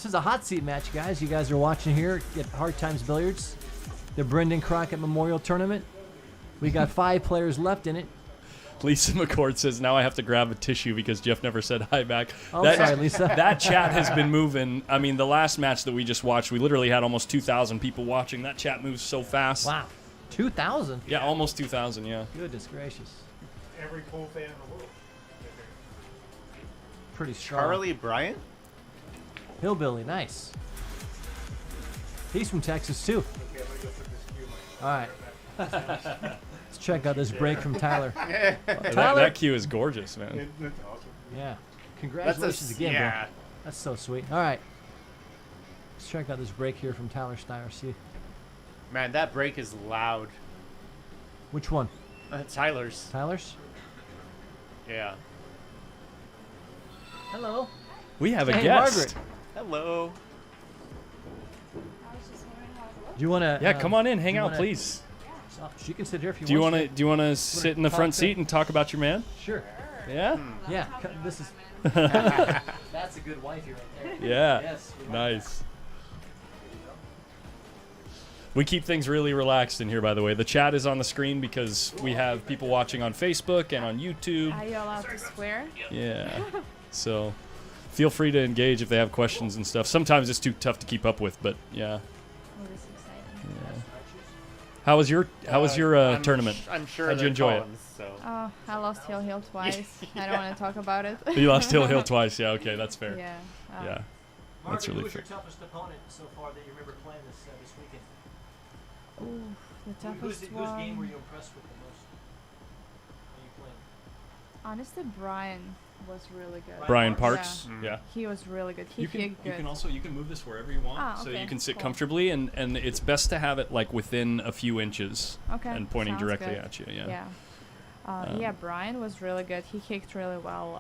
This is a hot seat match, guys. You guys are watching here at Hard Times Billiards, the Brendan Crockett Memorial Tournament. We got 5 players left in it. Lisa McCord says, now I have to grab a tissue because Jeff never said hi back. Oh, sorry, Lisa. That chat has been moving. I mean, the last match that we just watched, we literally had almost 2,000 people watching. That chat moves so fast. Wow. 2,000? Yeah, almost 2,000, yeah. Goodness gracious. Every pool fan in the world. Pretty strong. Charlie Bryant? Hillbilly, nice. He's from Texas, too. Okay, I'm gonna go put this cue mic. All right. Let's check out this break from Tyler. That cue is gorgeous, man. That's awesome. Yeah. Congratulations again, yeah. bro. That's so sweet. All right. Let's check out this break here from Tyler Styer. See Man, that break is loud. which one? Tyler's. Tyler's? Yeah. Hello. We have a Hey, guest. Margaret. Hello. Do you want to? Yeah, come on in, hang you out, wanna- please. Oh, she can sit here if you Do you want. want to? Do you want to sit in the front talk seat and talk about your man? Sure. Yeah. Yeah. This is. That's a good wifey right there. Yeah. Yes. we like Nice. We keep things really relaxed in here, by the way. The chat is on the screen because we have people watching on Facebook and on YouTube. Are you allowed to swear? Yeah. So feel free to engage if they have questions and stuff. Sometimes it's too tough to keep up with, but yeah. Oh, this is exciting. Yeah. How was your tournament? I'm sure How'd you they're enjoy it? phones, So. Oh, I lost Hill twice. I don't want to talk about it. You lost Hill twice. Yeah, okay, that's fair. Yeah. Yeah. Margaret, That's really who was fair. your toughest opponent so far that you remember playing this weekend? Ooh, the toughest Whose one. game were you impressed with the most? Are you playing? Honestly, Brian was really good. Brian Parks? Parks. Yeah. He was really good. He You can kicked good. you can move this wherever you want, Ah, so okay, you can sit cool. comfortably, and it's best to have it like within a few inches Okay. and pointing sounds directly good. at you. Yeah. Yeah. Yeah, Brian was really good. He kicked really well.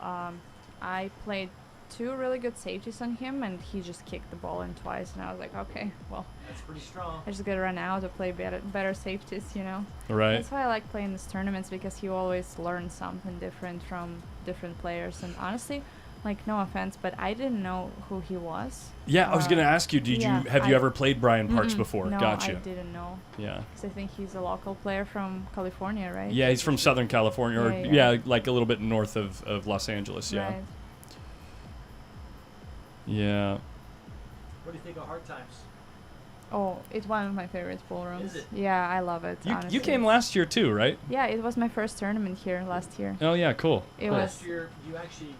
I played 2 really good safeties on him, and he just kicked the ball in twice, and I was like, okay, well, That's pretty strong. I just gotta run out to play better safeties, you know. Right. That's why I like playing these tournaments, because you always learn something different from different players. And honestly, like, no offense, but I didn't know who he was. Yeah, I was gonna ask you. yeah, Have you I- ever played Brian Parks Mm-mm, before? No, Gotcha. I didn't know. Yeah. Because I think he's a local player from California, right? Yeah, he's from Southern California, or Yeah, yeah. like a little bit north of Los Angeles. Yeah. Right. Yeah. What do you think of Hard Times? Oh, it's one of my favorite pool rooms. Is it? Yeah, I love it. You honestly. came last year too, right? Yeah, it was my first tournament here last year. Oh yeah, cool. It Last was. year, you actually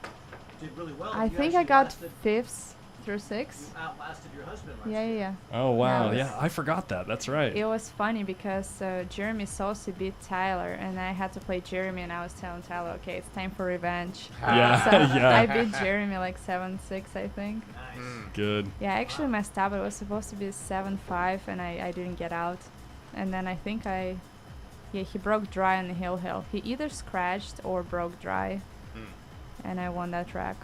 did really well. I You think I actually got lasted- 5th through 6th. You outlasted your husband last Yeah, year. yeah. Oh wow, it yeah, was- I forgot that. That's right. It was funny because Jeremy Saucy beat Tyler, and I had to play Jeremy, and I was telling Tyler, okay, it's time for revenge. Yeah, So yeah. I beat Jeremy like 7-6, I think. Nice. Good. Yeah, I actually messed up. It was supposed to be 7-5, and I didn't get out. And then I think he broke dry on the hill. He either scratched or broke dry, and I won that track.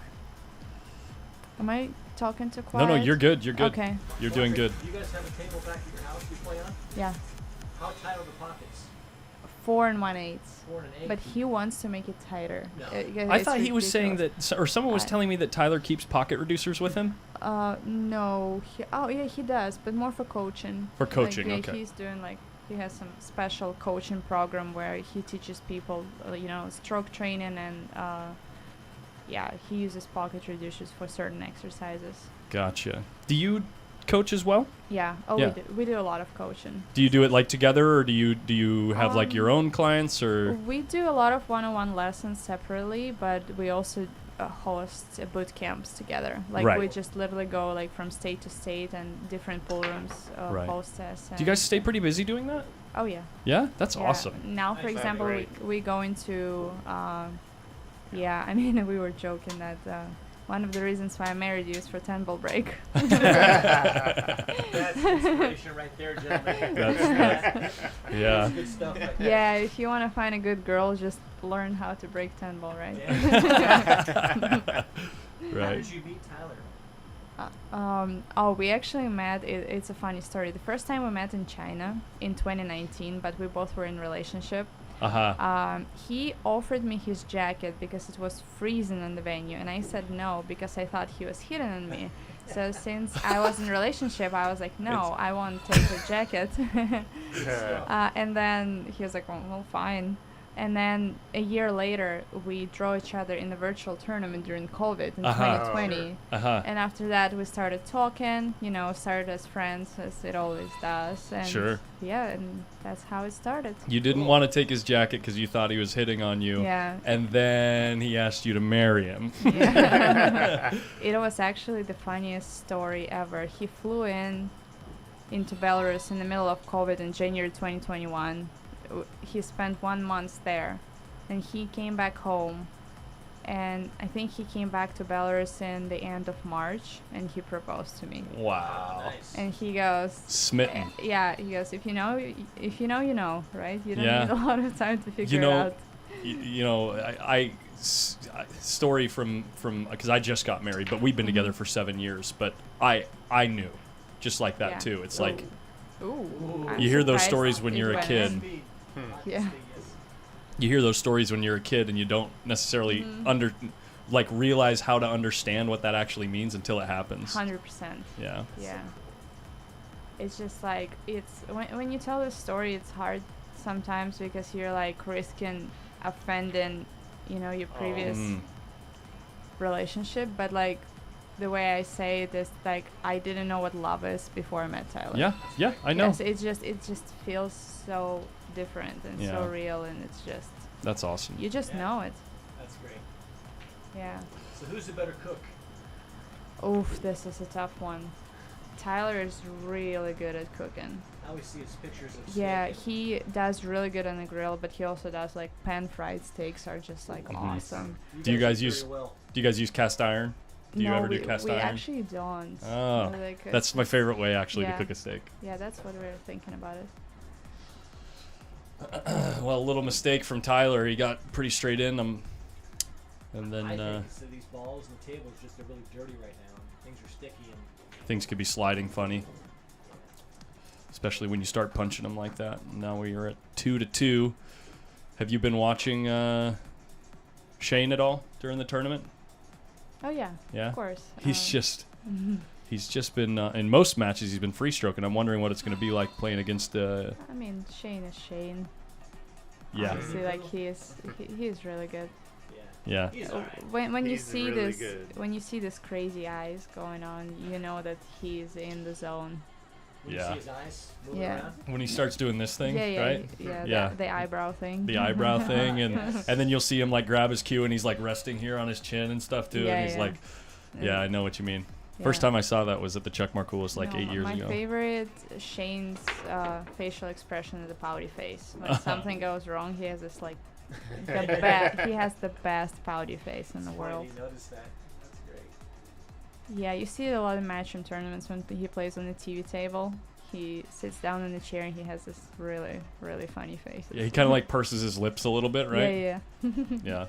Am I talking too quiet? No, you're good. You're good. Okay. You're doing good. Do you guys have a table back at your house you play on? Yeah. How tight are the pockets? 4 1/8. 4 and 8. But he wants to make it tighter. No. I thought he was saying ridiculous. that, or someone was I- telling me that Tyler keeps pocket reducers with him. No. He does, but more for coaching. For coaching, like, yeah, okay. He's doing he has some special coaching program where he teaches people, stroke training, and he uses pocket reducers for certain exercises. Gotcha. Do you coach as well? Yeah. Oh, Yeah. we do a lot of coaching. Do you do it like together, or do you have like your own clients, or? We do a lot of one-on-one lessons separately, but we also host boot camps together. Like Right. we just literally go like from state to state, and different pool rooms Right. host us. Do you guys stay pretty busy doing that? Oh yeah. Yeah, that's Yeah. awesome. Now, for Nice. example, Great. we go into, I mean, we were joking that one of the reasons why I married you is for 10-ball break. That's inspiration right there, gentlemen. That's yeah. That's good stuff right there. Yeah, if you want to find a good girl, just learn how to break 10-ball, right? Yeah. How Right. did you meet Tyler? We actually met. It's a funny story. The first time we met in China in 2019, but we both were in relationship. He offered me his jacket because it was freezing in the venue, and I said no because I thought he was hitting on me. So since I was in a relationship, I was like, no, I won't take the jacket. And then he was like, well, fine. And then a year later, we draw each other in a virtual tournament during COVID in 2020. And after that, we started talking, started as friends, as it always does. And Sure. Yeah, and that's how it started. You didn't want to take his jacket because you thought he was hitting on you. Yeah. And then he asked you to marry him. Yeah. It was actually the funniest story ever. He flew into Belarus in the middle of COVID in January 2021. He spent 1 month there, and he came back home, and I think he came back to Belarus in the end of March, and he proposed to me. Wow. Nice. And he goes, Smitten. yeah, he goes, if you know, you know, right? You don't Yeah. need a lot of time to figure it out. Story from because I just got married, but we've been together for 7 years. But I knew, just like that Yeah. too. It's like Ooh. I'm you hear those surprised stories when it you're a went kid. in. Yeah. You hear those stories when you're a kid, and you don't necessarily realize how to understand what that actually means until it happens. 100%. Yeah. Yeah. It's just like, it's when you tell the story, it's hard sometimes because you're like risking offending, your previous relationship. But like the way I say it is like, I didn't know what love is before I met Tyler. Yeah, I know. Yes, it just feels so different and so real, and it's just, That's awesome. you just know it. That's great. Yeah. So who's the better cook? Oof, this is a tough one. Tyler is really good at cooking. I always see his pictures of Yeah, steak. he does really good on the grill, but he also does like pan-fried steaks are just like awesome. Do you guys do use- very well. Do you guys use cast iron? Do you No, ever we, do cast we iron? actually don't. Oh, Like, that's my favorite way actually yeah. to cook a steak. Yeah, that's what we were thinking about it. Well, a little mistake from Tyler. He got pretty straight in, and then I think it's that these balls and the tables just are really dirty right now. And things are sticky and things could be sliding funny, especially when you start punching them like that. Now we are at 2-2. Have you been watching Shane at all during the tournament? Oh yeah, Yeah, of course. he's just been in most matches. He's been free stroking. I'm wondering what it's going to be like playing against. I mean, Shane is Shane. Yeah, Honestly, like he is really good. yeah. he's alright. When you He's see really this, good. when you see this crazy eyes going on, you know that he's in the zone. When you Yeah. see his eyes moving Yeah. around. When he starts doing this thing, Yeah, right? Yeah. The eyebrow thing. The eyebrow thing, and Yes. and then you'll see him like grab his cue, and he's like resting here on his chin and stuff too, Yeah, and he's yeah. like, yeah, I know what you mean. Yeah. First time I saw that was at the Chuck Markoulis like No, 8 years my ago. favorite Shane's facial expression is the pouty face. When something goes wrong, he has this like he has the best pouty face in the world. You noticed that. That's great. Yeah, you see it a lot in matchroom tournaments when he plays on the TV table. He sits down in the chair and he has this really, really funny face. Yeah, he kind of like purses his lips a little bit, right? Yeah, yeah. Yeah.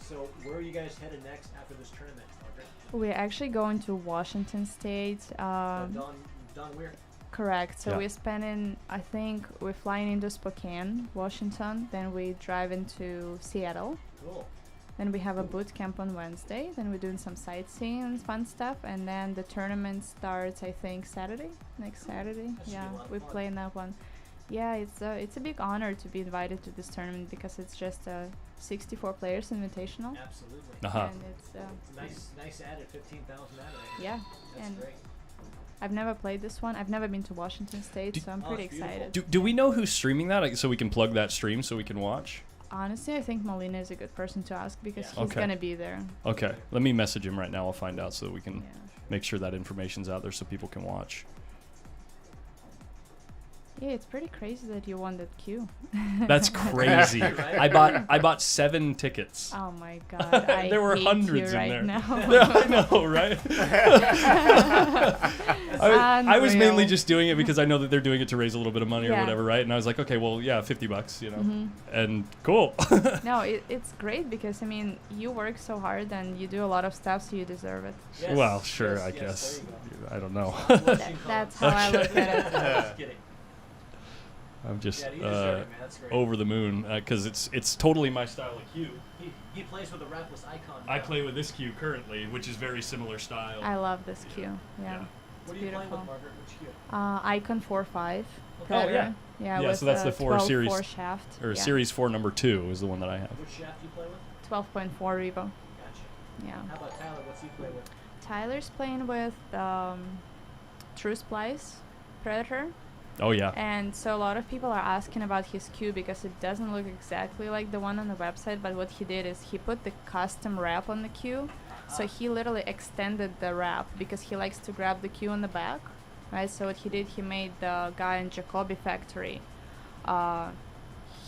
So where are you guys headed next after this tournament, Margaret? We're actually going to Washington State. Don Weir. Correct. So Yeah. we're spending, I think we're flying into Spokane, Washington. Then we drive into Seattle. Cool. Then we have a boot camp on Wednesday. Then we're doing some sightseeing and fun stuff. And then the tournament starts, I think, Saturday. Next Saturday. That should be Yeah, a lot of we fun. play in that one. Yeah, it's a big honor to be invited to this tournament because it's just a 64 players invitational. Absolutely. Uh-huh. And it's Nice added 15,000 out of it. yeah. That's and great. I've never played this one. I've never been to Washington State, so I'm Oh, pretty it's beautiful. excited. Do we know who's streaming that, like, so we can plug that stream so we can watch? Honestly, I think Molina is a good person to ask because Yeah. he's Okay. gonna be there. Okay, let me message him right now. I'll find out so that we can Yeah. make sure that information's out there so people can watch. Yeah, it's pretty crazy that you won that queue. That's crazy. Right? I bought 7 tickets. Oh my god, I There were hate hundreds you in right there. now. I know, right? I was mainly Unreal. just doing it because I know that they're doing it to raise a little bit of money or Yeah. whatever, right? And I was like, okay, well, yeah, $50, you know, Mhm. and cool. No, it's great because I mean you work so hard and you do a lot of stuff, so you deserve it. Yes, Well, sure, yes, I yes, guess. there you go. I don't know. Blushing That's column. how I look at it. Just kidding. I'm just Yeah, you deserve it, man. That's great. over the moon because it's totally my style of cue. He plays with the wrapless icon. I play with this cue currently, which is very similar style. I love this cue. Yeah. What It's are you playing beautiful. with, Margaret? Which cue? Icon 4-5. Oh, Predator. yeah. Yeah, Yeah, with so that's the 4 series 4 shaft. Or yeah. Series 4 number 2 is the one that I have. Which shaft do you play with? 12.4 Revo. Gotcha. Yeah. How about Tyler? What's he play with? Tyler's playing with True Splice Predator. Oh yeah. And so a lot of people are asking about his cue because it doesn't look exactly like the one on the website, but what he did is he put the custom wrap on the cue. So he literally extended the wrap because he likes to grab the cue on the back, right? So what he did, he made the guy in Jacoby factory.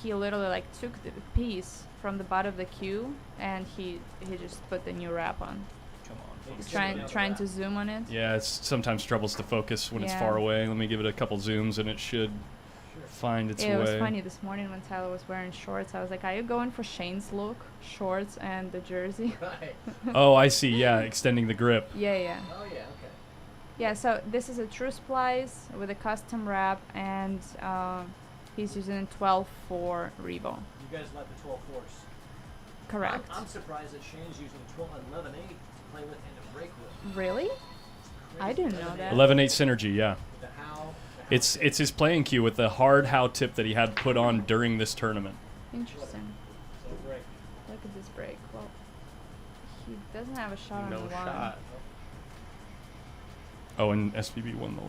He literally like took the piece from the butt of the cue and he just put the new wrap on. Come on. He's trying to zoom on it. Yeah, it's sometimes troubles to focus when it's Yeah. far away. Let me give it a couple zooms and it should find its Yeah, it way. was funny this morning when Tyler was wearing shorts. I was like, "Are you going for Shane's look? Shorts and the jersey?" Right. Oh, I see. Yeah, extending the grip. Yeah, yeah. Oh yeah. Okay. Yeah, so this is a True Splice with a custom wrap, and he's using 12.4 Revo. You guys like the 12-4s? Correct. I'm surprised that Shane's using 11-8 to play with and to break with. Really? I didn't know that. 11/8 synergy. Yeah. With the how. It's his playing cue with the hard how tip that he had put on during this tournament. Interesting. So break. Look at this break. Well, he doesn't have a shot on No the one. shot. Oh, and SPB won the.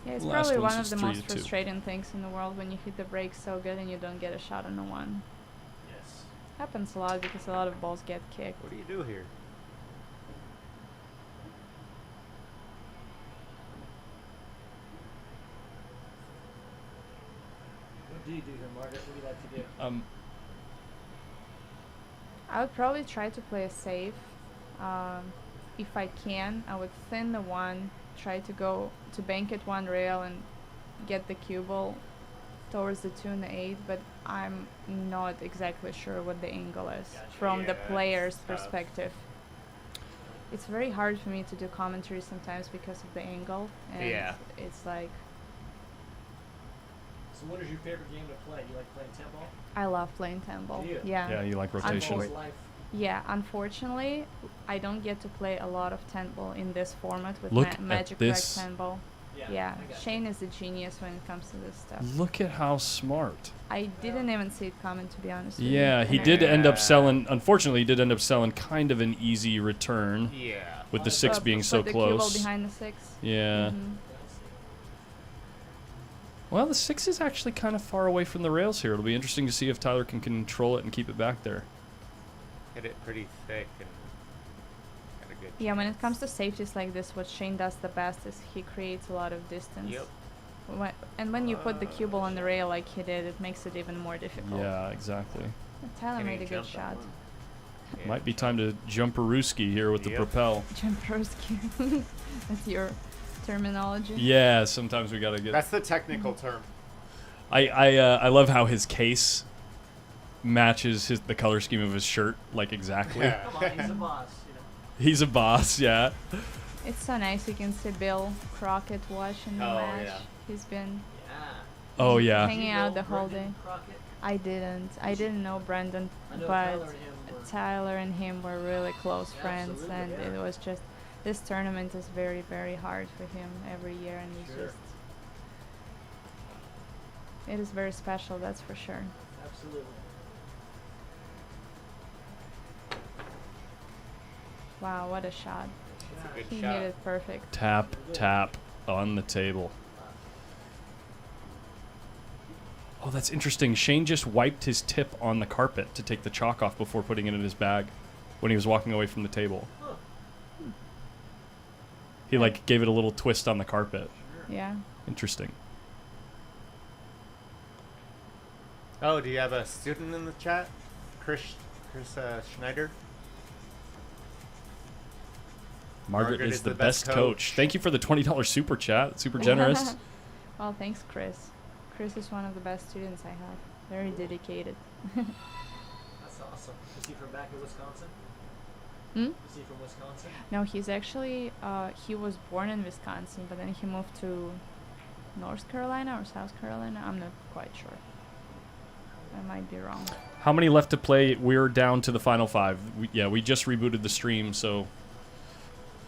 Yeah, it's Last probably one's one of just the most 3-2. frustrating things in the world when you hit the brake so good and you don't get a shot on the one. Yes. Happens a lot because a lot of balls get kicked. What do you do here? What do you do here, Margaret? What do you like to do? I would probably try to play a safe. If I can, I would thin the one, try to go to bank it one rail and get the cue ball towards the 2 and the 8, but I'm not exactly sure what the angle is Gotcha. from the Yeah, player's it's tough. perspective. It's very hard for me to do commentary sometimes because of the angle, and Yeah. it's like So what is your favorite game to play? You like playing tempo? I love playing temple. Do you? Yeah. Yeah, you like Tempo's rotation. life. Yeah, unfortunately, I don't get to play a lot of 10-ball in this format with Look at Magic this. Track 10-ball. Yeah. Yeah, I got Shane is a genius when it comes to this stuff. Look at how smart. I didn't even see it coming, to be honest with you. Yeah, he And did I- end up Yeah. selling. Unfortunately, he did end up selling kind of an easy return Yeah. with the 6 But- being but so the cue ball close. behind the 6. Yeah. Mhm. Well, the 6 is actually kind of far away from the rails here. It'll be interesting to see if Tyler can control it and keep it back there. Hit it pretty thick and got a good Yeah, when it chance. comes to safeties like this, what Shane does the best is he creates a lot of distance. Yep. And when you put the cue ball on the rail like he did, it makes it even more difficult. Yeah, exactly. Tyler Can he made a good jump that shot. one? Yeah. Might be time to jump Peruski here with the Yep. propel. Jumperski. That's your terminology. Yeah, sometimes we gotta get. That's the technical term. I love how his case matches the color scheme of his shirt like exactly. Yeah. Come on, he's a boss. You know. He's a boss, yeah. It's so nice. You can see Bill Crockett watching the Oh, match. yeah. He's been Yeah. Oh yeah. hanging Did you out know the whole Brendan day. Crockett? I didn't know Brendan, I know but Tyler and him were. Tyler and him were really close Yeah, friends, absolutely, and yeah. it was just this tournament is very, very hard for him every year, and he's Sure. just it is very special, that's for sure. Absolutely. Wow, what a shot! Yeah. Good He shot. hit it perfect. Tap, tap on the table. Oh, that's interesting. Shane just wiped his tip on the carpet to take the chalk off before putting it in his bag when he was walking away from the table. Huh. He like gave it a little twist on the carpet. Yeah. Interesting. Oh, do you have a student in the chat? Chris Schneider? Margaret is the best coach. Thank you for the $20 super chat. Super generous. Well, thanks, Chris. Chris is one of the best students I have. Very dedicated. That's awesome. Is he from back in Wisconsin? Hmm? Is he from Wisconsin? No, he's actually he was born in Wisconsin, but then he moved to North Carolina or South Carolina. I'm not quite sure. I might be wrong. How many left to play? We're down to the final 5. We just rebooted the stream, so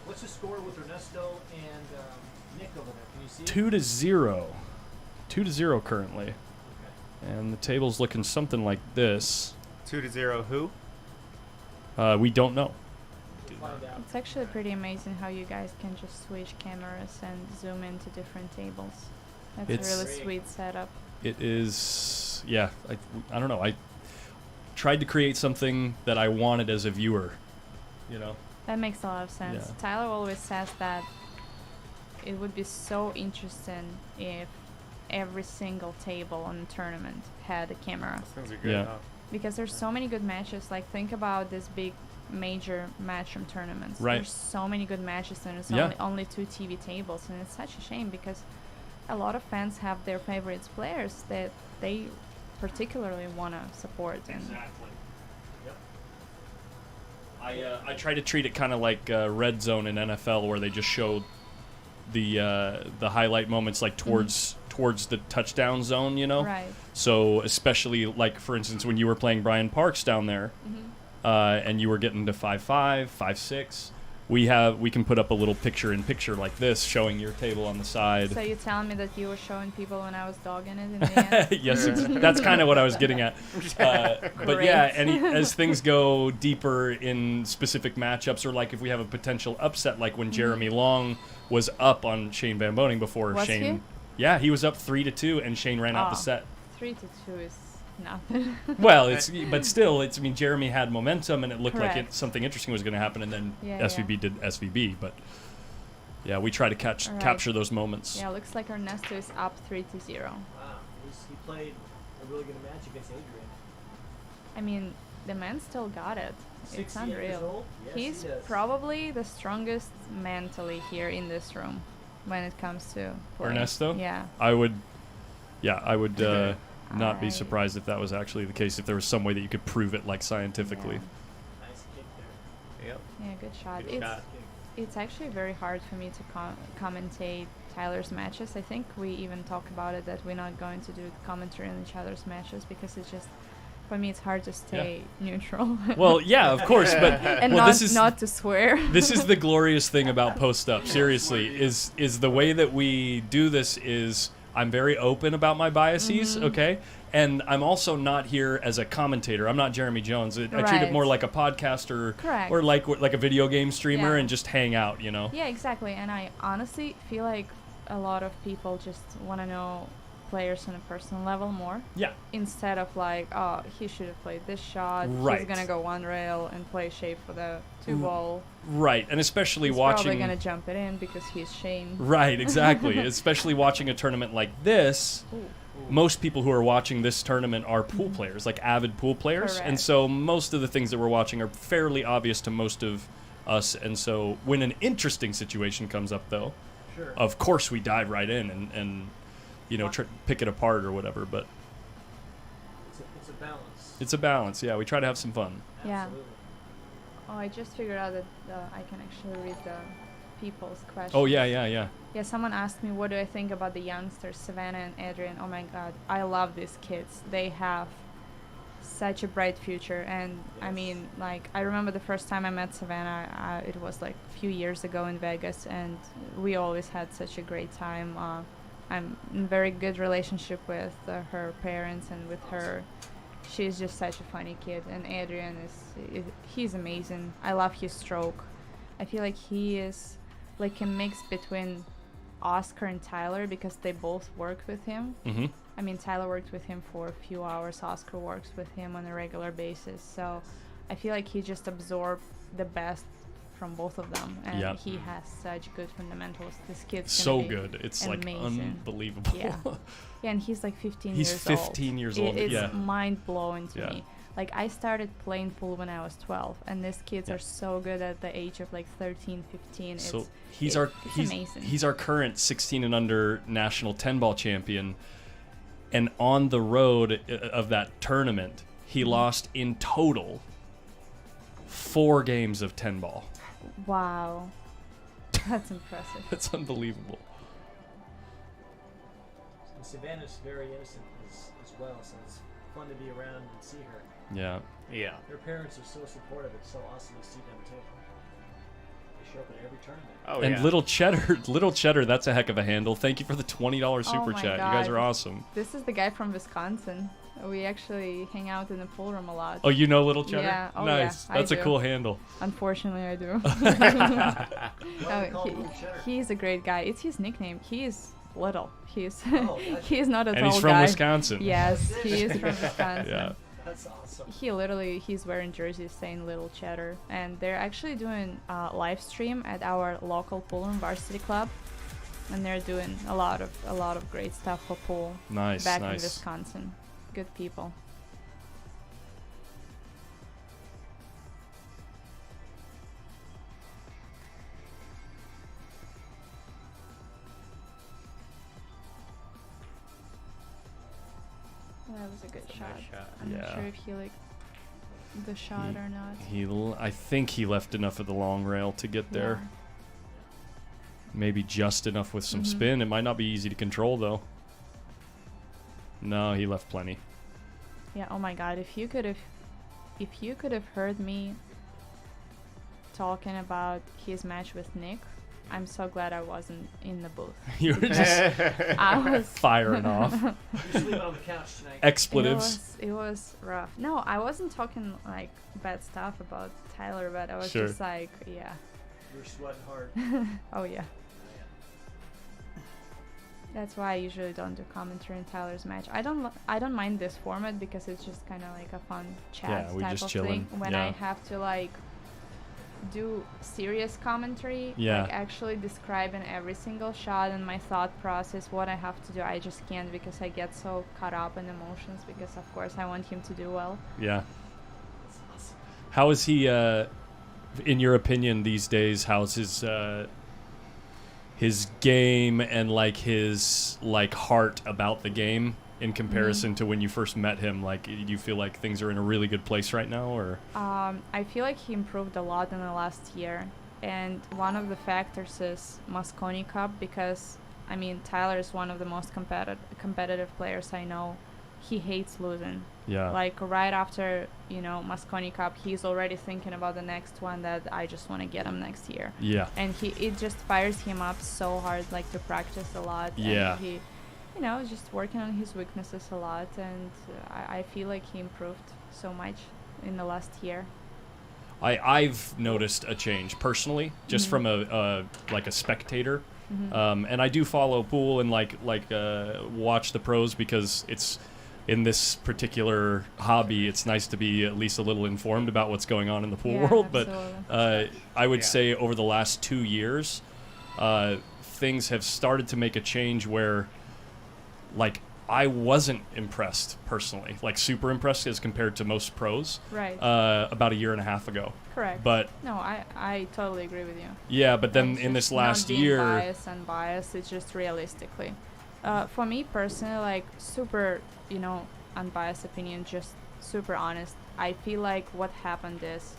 What's the score with Ernesto and Nick over there? Can you see? 2-0. 2-0 currently. Okay. And the table's looking something like this. 2-0 who? We don't know. We'll find out. It's actually pretty amazing how you guys can just switch cameras and zoom into different tables. That's It's- a really sweet setup. It is, yeah, I don't know. I tried to create something that I wanted as a viewer, you know? That makes a lot of sense. Yeah. Tyler always says that it would be so interesting if every single table on the tournament had a camera. Things are good, Yeah. huh? Because there's so many good matches. Like, think about this big major matchroom tournaments. Right. There's so many good matches and there's Yeah. only 2 TV tables, and it's such a shame because a lot of fans have their favorites players that they particularly want to support. And Exactly. Yep. I try to treat it kind of like Red Zone in NFL, where they just show the highlight moments like towards the touchdown zone, you know. Right. So especially like, for instance, when you were playing Brian Parks down there, and you were getting to 5-5, 5-6. We can put up a little picture-in-picture like this, showing your table on the side. So you're telling me that you were showing people when I was dogging it in the end? Yes, that's kind of what I was getting at. But yeah, as things go deeper in specific matchups, or like if we have a potential upset, like when Jeremy Long was up on Shane Van Boening before Was Shane. he? Yeah, he was up 3-2, and Shane ran out the set. 3-2 is nothing. Well, but still, I mean, Jeremy had momentum, and it looked like Correct. something interesting was going to happen, and then Yeah, SVB did SVB. But yeah, we try to Alright. capture those moments. Yeah, looks like Ernesto is up 3-0. Wow. He played a really good match against Adrian. I mean, the man still got it. It's 68 years unreal. old? Yes, He's he does. probably the strongest mentally here in this room when it comes to play. Ernesto? Yeah. I would not be I- surprised if that was actually the case, if there was some way that you could prove it, like, scientifically. Yeah, Nice kick there. Yep. yeah, good shot. Good It's shot. it's actually very hard for me to commentate Tyler's matches. I think we even talk about it that we're not going to do commentary on each other's matches because it's just, for me, it's hard to stay neutral. Well, yeah, of course, but and well, not not to swear. this is the glorious thing about Post Up. Seriously, is the way that we do this is I'm very open about my biases, okay? And I'm also not here as a commentator. I'm not Jeremy Jones. I treat it Right. more like a podcaster Correct. or like a video game streamer Yeah. and just hang out, you know? Yeah, exactly. And I honestly feel like a lot of people just want to know players on a personal level more Yeah. instead of like, oh, he should have played this shot. Right. He's gonna go one rail and play shape for the 2-ball. Right, and especially He's watching... probably gonna jump it in because he's Shane. Right, exactly. Especially watching a tournament like this. Most people who are watching this tournament are pool players, like avid pool players. And Correct. so most of the things that we're watching are fairly obvious to most of us. And so when an interesting situation comes up, though, Sure. of course we dive right in and you know, pick it apart or whatever. But It's a balance. it's a balance. Yeah, we try to have some fun. Yeah. Absolutely. Oh, I just figured out that I can actually read the people's questions. Oh, yeah, yeah, yeah. Yeah, someone asked me, what do I think about the youngsters, Savannah and Adrian? Oh my god, I love these kids. They have such a bright future. And I mean, like, I remember the first time I met Savannah, it was like a few years ago in Vegas, and we always had such a great time. I'm in very good relationship with her parents and with her. She's just such a funny kid. And Adrian he's amazing. I love his stroke. I feel like he is like a mix between Oscar and Tyler because they both work with him. Mm-hmm. I mean, Tyler worked with him for a few hours. Oscar works with him on a regular basis. So I feel like he just absorbed the best from both of them. And Yeah. he has such good fundamentals. This kid's So gonna be good. It's like amazing. unbelievable. Yeah. Yeah, and he's like 15 He's years old. 15 years old, It's yeah. mind-blowing to Yeah. me. Like, I started playing pool when I was 12, and these kids Yeah. are so good at the age of like 13, 15. So it's amazing. he's our current 16 and under national 10 ball champion, and on the road of that tournament, he lost in total 4 games of 10 ball. Wow. That's impressive. That's unbelievable. Savannah's very innocent as well, so it's fun to be around and see her. Yeah. Yeah. Their parents are so supportive. It's so awesome to see them too. They show up at every tournament. Oh, And yeah. Little Cheddar, that's a heck of a handle. Thank you for the $20 super my chat. You guys God. are awesome. This is the guy from Wisconsin. We actually hang out in the pool room a lot. Oh, you know Little Cheddar? Yeah. Oh, Nice. yeah, I That's a do. cool handle. Unfortunately, I do. Why call him he, Little Cheddar? he's a great guy. It's his nickname. He is little. He's Oh, gotcha. he's not a And tall he's from guy. Wisconsin. Yes, he is from Wisconsin. Yeah. That's awesome. He's wearing jerseys saying Little Cheddar, and they're actually doing a live stream at our local pool room varsity club, and they're doing a lot of great stuff for pool Nice, back in nice. Wisconsin. Good people. That was a good That's a shot. nice shot. I'm not Yeah. sure if he liked the shot or not. I think he left enough of the long rail to get there. Maybe just enough with some Mhm. spin. It might not be easy to control though. No, he left plenty. Yeah. Oh my God! If you could have heard me talking about his match with Nick, I'm so glad I wasn't in the booth. You were just I was firing off You're sleeping on the couch tonight. expletives. It was rough. No, I wasn't talking like bad stuff about Tyler, but I was Sure. just like, yeah. You're sweating hard. Oh yeah. That's why I usually don't do commentary in Tyler's match. I don't mind this format because it's just kind of like a fun chat Yeah, we type just of chilling. thing. When I Yeah. have to like do serious commentary, Yeah. like actually describing every single shot and my thought process, what I have to do, I just can't because I get so caught up in emotions because of course I want him to do well. Yeah. How is he, in your opinion, these days? How's his game and like his like heart about the game in comparison to when you first met him? Like, do you feel like things are in a really good place right now, or? I feel like he improved a lot in the last year, and one of the factors is Mosconi Cup because I mean Tyler is one of the most competitive players I know. He hates losing. Yeah. Like right after Mosconi Cup, he's already thinking about the next one that I just want to get him next year. Yeah. And it just fires him up so hard, like to practice a lot. Yeah. And he, just working on his weaknesses a lot, and I feel like he improved so much in the last year. I've noticed a change personally, just from a spectator, and I do follow pool and watch the pros because it's in this particular hobby. It's nice to be at least a little informed about what's going on in the pool Yeah, world. absolutely. But I would Yeah. say over the last 2 years, things have started to make a change where, like, I wasn't impressed personally, like super impressed as compared to most pros. Right. About a year and a half ago. Correct. But no, I totally agree with you. yeah, but then It's in this just last not being year, unbiased. It's just realistically. For me personally, like super, unbiased opinion, just super honest. I feel like what happened is,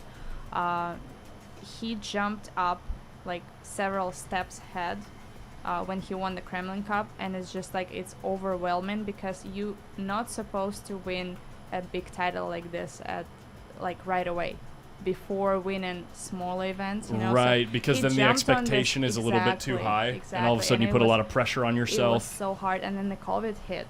he jumped up like several steps ahead when he won the Kremlin Cup, and it's just like it's overwhelming because you not supposed to win a big title like this at like right away before winning small events, you know. right? So because he then the jumped on this- expectation is a little bit too high, and all of a exactly, sudden you it put a was- lot of pressure on It was yourself. so hard, and then the COVID hit,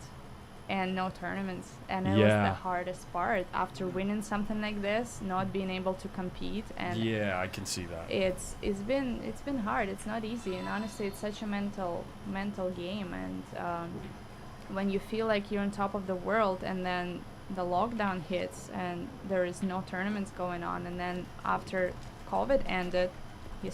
and no tournaments, and it was Yeah. the hardest part after winning something like this, not being able to compete, and Yeah, I can see that. it's been hard. It's not easy, and honestly, it's such a mental game. And when you feel like you're on top of the world, and then the lockdown hits, and there is no tournaments going on, and then after COVID ended, I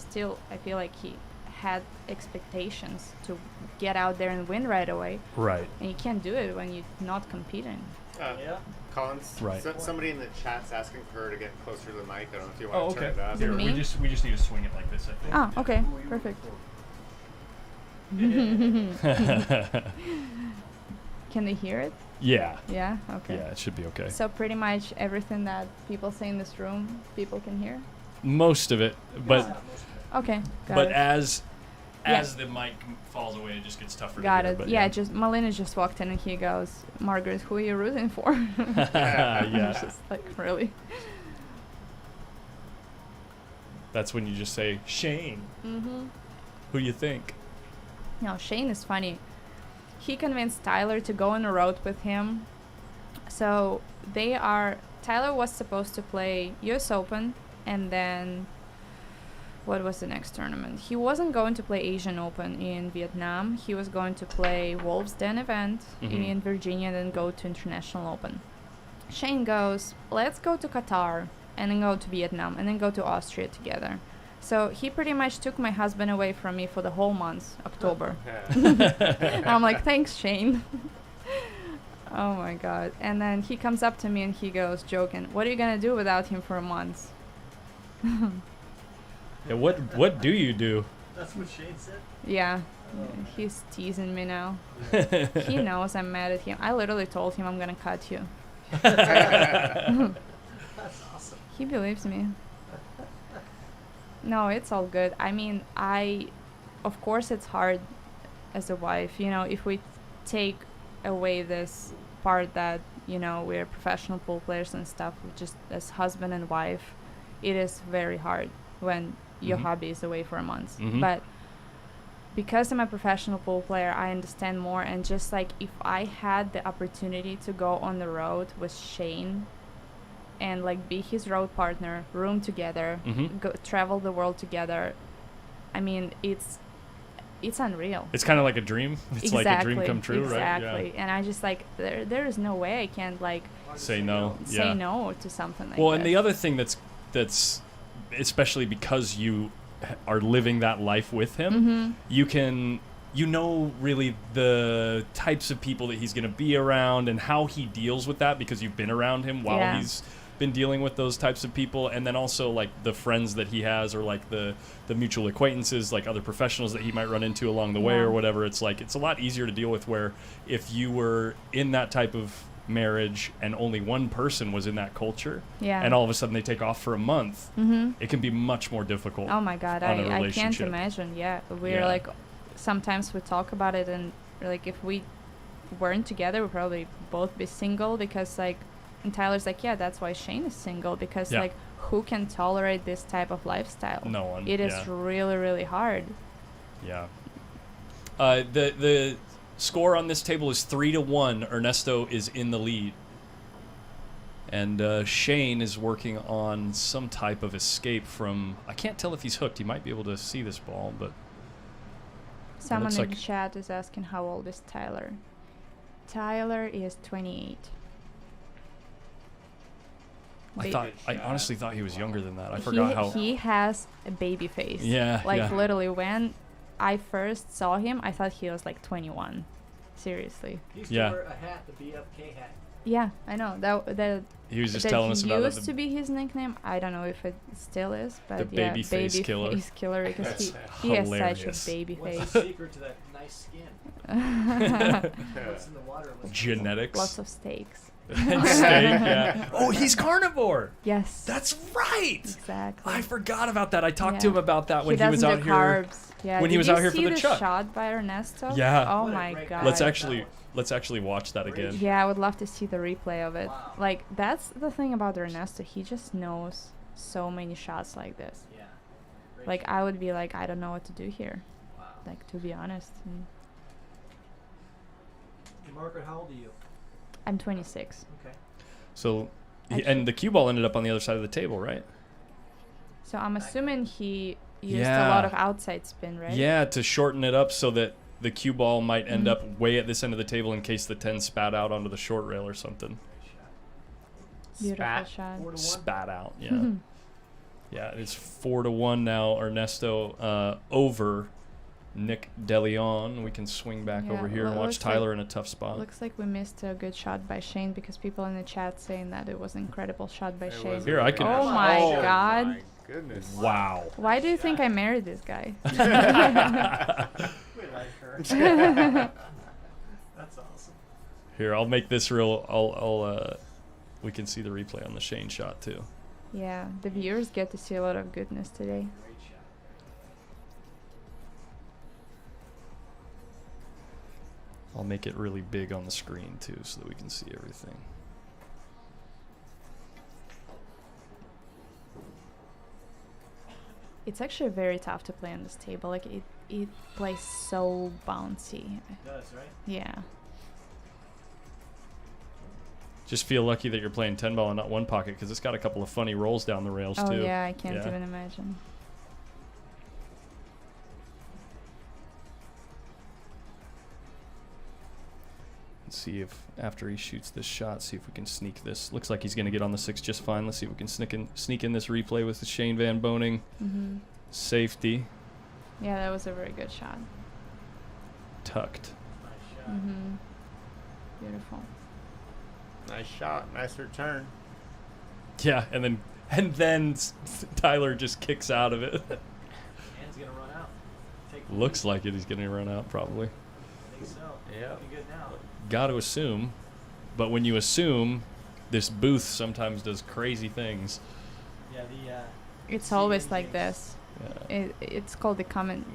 feel like he had expectations to get out there and win right away, Right. and you can't do it when you're not competing. Yeah. Collins, Right. somebody in the chat's asking for her to get closer to the mic. I don't know if you want to turn it up. Is it me? we just need to swing it like this, I think. Ah, okay, perfect. Can they hear it? Yeah. Yeah. Okay. Yeah, it should be okay. So pretty much everything that people say in this room, people can hear. Most of it, but Okay. Got but it. as the mic falls away, it just gets tougher. Got to hear, it. but Yeah, just Malina just walked in and he goes, Margaret, who are you rooting for? yeah. It's just like, really? That's when you just say, Shane, Mm-hmm. who you think? No, Shane is funny. He convinced Tyler to go on a road with him. So Tyler was supposed to play US Open, and then what was the next tournament? He wasn't going to play Asian Open in Vietnam. He was going to play Wolves Den event in Virginia and then go to International Open. Shane goes, let's go to Qatar and then go to Vietnam and then go to Austria together. So he pretty much took my husband away from me for the whole month, October. And I'm like, thanks, Shane. Oh my God. And then he comes up to me and he goes, joking, what are you going to do without him for a month? Yeah, what do you do? That's what Shane said. Yeah, he's teasing me now. He knows I'm mad at him. I literally told him I'm gonna cut you. That's awesome. He believes me. No, it's all good. I mean, of course it's hard as a wife, you know, if we take away this part that, you know, we're professional pool players and stuff, just as husband and wife, it is very hard when your hobby is away for a month. But because I'm a professional pool player, I understand more. And just like if I had the opportunity to go on the road with Shane and like be his road partner, room together, go travel the world together, I mean, it's unreal. It's kind of like a dream. It's like a dream come true, right? Exactly. And I just like there is no way I can like say no. Say no to something like well, that. and the other thing that's especially because you are living that life with him, you know really the types of people that he's going to be around and how he deals with that because you've been around him while he's been dealing with those types of people, and then also like the friends that he has or like the mutual acquaintances, like other professionals that he might run into along the way or whatever. It's like it's a lot easier to deal with where if you were in that type of marriage and only one person was in that culture and all of a sudden they take off for a month, it can be much more difficult. Oh my God, I can't imagine. We're like sometimes we talk about it and like if we weren't together we'd probably both be single because like, and Tyler's like, yeah, that's why Shane is single because like who can tolerate this type of lifestyle? No one. It is really, really hard. Yeah. The score on this table is 3-1. Ernesto is in the lead. And Shane is working on some type of escape from... I can't tell if he's hooked. He might be able to see this ball, but... Someone in the chat is asking how old is Tyler. Tyler is 28. I honestly thought he was younger than that. I forgot how... He has a baby face. Yeah, like literally when I first saw him, I thought he was like 21. Seriously. He used to wear a hat, the BFK hat. Yeah, I know. That he was just telling us about it. Used to be his nickname. I don't know if it still is, but the baby face killer. Face killer because he has such a baby face. What's the secret to that nice skin? What's in the water? Genetics. Lots of steaks. Steak, yeah. Oh, he's carnivore. Yes. That's right. Exactly. I forgot about that. I talked to him about that when he was out here. Carbs. Yeah. When he was out here for the Chuck. Shot by Ernesto? Yeah. Oh my God. Let's actually watch that again. Yeah, I would love to see the replay of it. Wow. Like that's the thing about Ernesto. He just knows so many shots like this. Yeah. Like I would be like, I don't know what to do here. Wow. Like to be honest. Hey, Margaret, how old are you? I'm 26. Okay. So, and the cue ball ended up on the other side of the table, right? So I'm assuming he used a lot of outside spin, right? Yeah, to shorten it up so that the cue ball might end up way at this end of the table in case the 10 spat out onto the short rail or something. Beautiful shot. Spat out, yeah. Yeah, it's 4-1 now. Ernesto over Nick DeLeon. We can swing back over here and watch Tyler in a tough spot. Looks like we missed a good shot by Shane because people in the chat saying that it was an incredible shot by Shane. Here, I can. Oh my God. My goodness. Wow. Why do you think I married this guy? We like her. That's awesome. Here, I'll make this real. We can see the replay on the Shane shot too. Yeah, the viewers get to see a lot of goodness today. Great shot. I'll make it really big on the screen too so that we can see everything. It's actually very tough to play on this table. Like it plays so bouncy. It does, right? Yeah. Just feel lucky that you're playing 10 ball and not one pocket because it's got a couple of funny rolls down the rails too. Oh yeah, I can't Yeah. even imagine. Let's see if after he shoots this shot, see if we can sneak this. Looks like he's going to get on the 6 just fine. Let's see if we can sneak in this replay with the Shane Van Boening Mhm. safety. Yeah, that was a very good shot. Tucked. Nice shot. Mhm. Beautiful. Nice shot. Nice return. Yeah, and then Tyler just kicks out of it. Hand's gonna run out. Take the Looks lead. like it. He's going to run out probably. I think so. Yep. Looking good now. Got to assume, but when you assume, this booth sometimes does crazy things. Yeah, the It's See always you, like James. Yeah. it's called the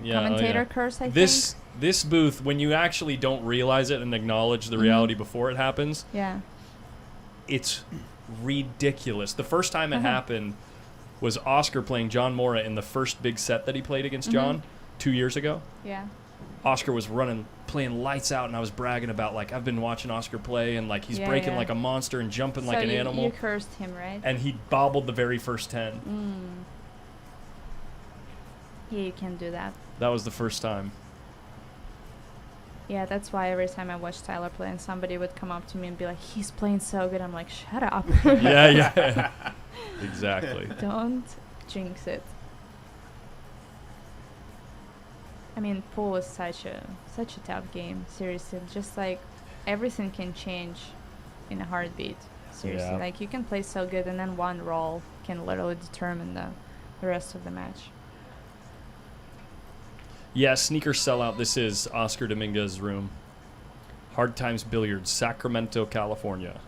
Yeah, oh, commentator yeah. curse, I This booth, when you actually don't realize it and acknowledge the Mhm. reality before it happens, think. Yeah. it's ridiculous. The first time it Uh-huh. happened was Oscar playing John Mora in the first big set that he played against Mhm. John 2 years ago. Yeah. Oscar was playing lights out, and I was bragging about, like, I've been watching Oscar play, and, like, he's Yeah, breaking yeah. like a monster and jumping like So an you, animal. you cursed him, right? And he bobbled the very first 10. Mm. Yeah, you can do that. That was the first time. Yeah, that's why every time I watch Tyler play and somebody would come up to me and be like, he's playing so good, I'm like, shut up. Yeah. Exactly. Don't jinx it. I mean, pool is such a tough game. Seriously, just like everything can change in a heartbeat. Seriously, Yeah. like you can play so good, and then one roll can literally determine the rest of the match. Yeah, sneaker sellout. This is Oscar Dominguez's room. Hard Times Billiards, Sacramento, California.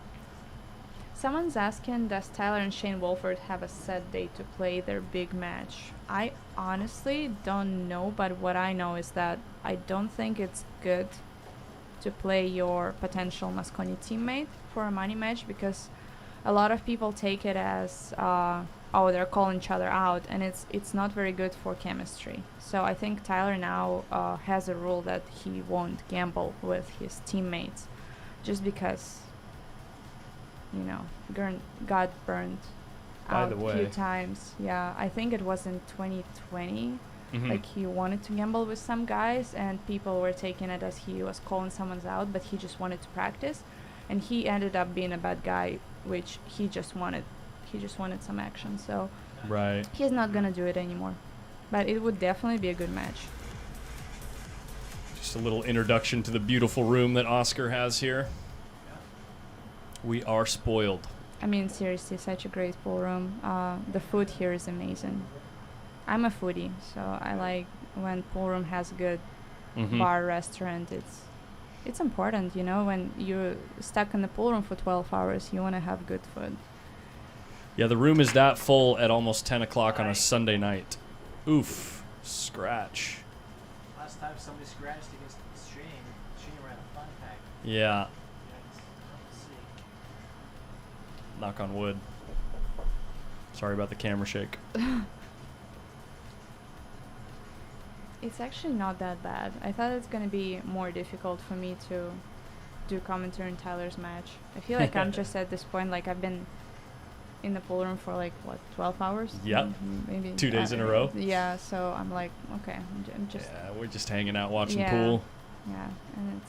Someone's asking, does Tyler and Shane Wolford have a set date to play their big match? I honestly don't know, but what I know is that I don't think it's good to play your potential Mosconi teammate for a money match, because a lot of people take it as, oh, they're calling each other out, and it's not very good for chemistry. So I think Tyler now has a rule that he won't gamble with his teammates, just because, you know, got burned By out the a few way. times. Yeah, I think it was in 2020. Mhm. Like, he wanted to gamble with some guys, and people were taking it as he was calling someone's out, but he just wanted to practice, and he ended up being a bad guy, which he just wanted some action. So Right. he's not gonna do it anymore, but it would definitely be a good match. Just a little introduction to the beautiful room that Oscar has here. We are spoiled. I mean, seriously, such a great pool room. The food here is amazing. I'm a foodie, so I like when pool room has a good Mhm. bar, restaurant. It's important, you know, when you're stuck in the pool room for 12 hours, you want to have good food. Yeah, the room is that full at almost 10 o'clock on a Sunday night. Oof. Scratch. last time somebody scratched against Shane ran a fun pack. Yeah. Let's see. Knock on wood. Sorry about the camera shake. It's actually not that bad. I thought it's going to be more difficult for me to do commentary in Tyler's match. I feel like I'm just at this point, like I've been in the pool room for like, what, 12 hours? Yep. Maybe 2 days in a row. Yeah, so I'm like, okay, I'm just, Yeah, we're just hanging out watching Yeah. pool. yeah, and